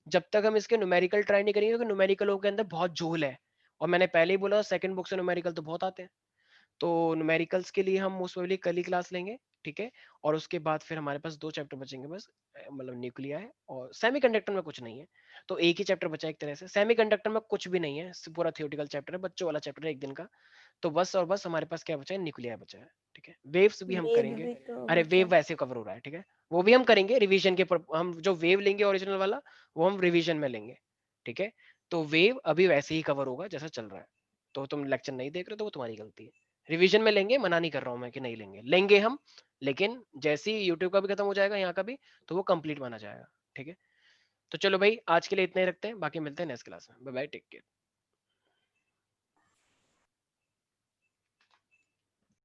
जब तक हम इसके न्यूमेरिकल ट्राई नहीं करेंगे, क्योंकि न्यूमेरिकलों के अंदर बहुत झोल है, और मैंने पहले ही बोला सेकंड बुक से न्यूमेरिकल तो बहुत आते हैं। तो न्यूमेरिकल्स के लिए हम मोस्ट प्रोबेबली कल ही क्लास लेंगे, ठीक है, और उसके बाद फिर हमारे पास 2 चैप्टर बचेंगे बस, मतलब न्यूक्लिया है और सेमीकंडक्टर में कुछ नहीं है, तो एक ही चैप्टर बचा एक तरह से। सेमीकंडक्टर में कुछ भी नहीं है, पूरा थियोरेटिकल चैप्टर है, बच्चों वाला चैप्टर है एक दिन का। तो बस और बस हमारे पास क्या बचा है, न्यूक्लिया बचा है। ठीक है, वेव्स भी हम वेव करेंगे। भी तो अरे बचा वेव है। वैसे कवर हो रहा है, ठीक है, वो भी हम करेंगे रिवीजन के हम जो वेव लेंगे ओरिजिनल वाला वो हम रिवीजन में लेंगे। ठीक है, तो वेव अभी वैसे ही कवर होगा जैसा चल रहा है, तो तुम लेक्चर नहीं देख रहे तो वो तुम्हारी गलती है। रिवीजन में लेंगे, मना नहीं कर रहा हूं मैं कि नहीं लेंगे, लेंगे हम, लेकिन जैसे ही यूट्यूब का भी खत्म हो जाएगा यहाँ का भी, तो वो कंप्लीट माना जाएगा। ठीक है, तो चलो भाई आज के लिए इतना ही रखते हैं, बाकी मिलते हैं नेक्स्ट क्लास में। Bye bye, take care.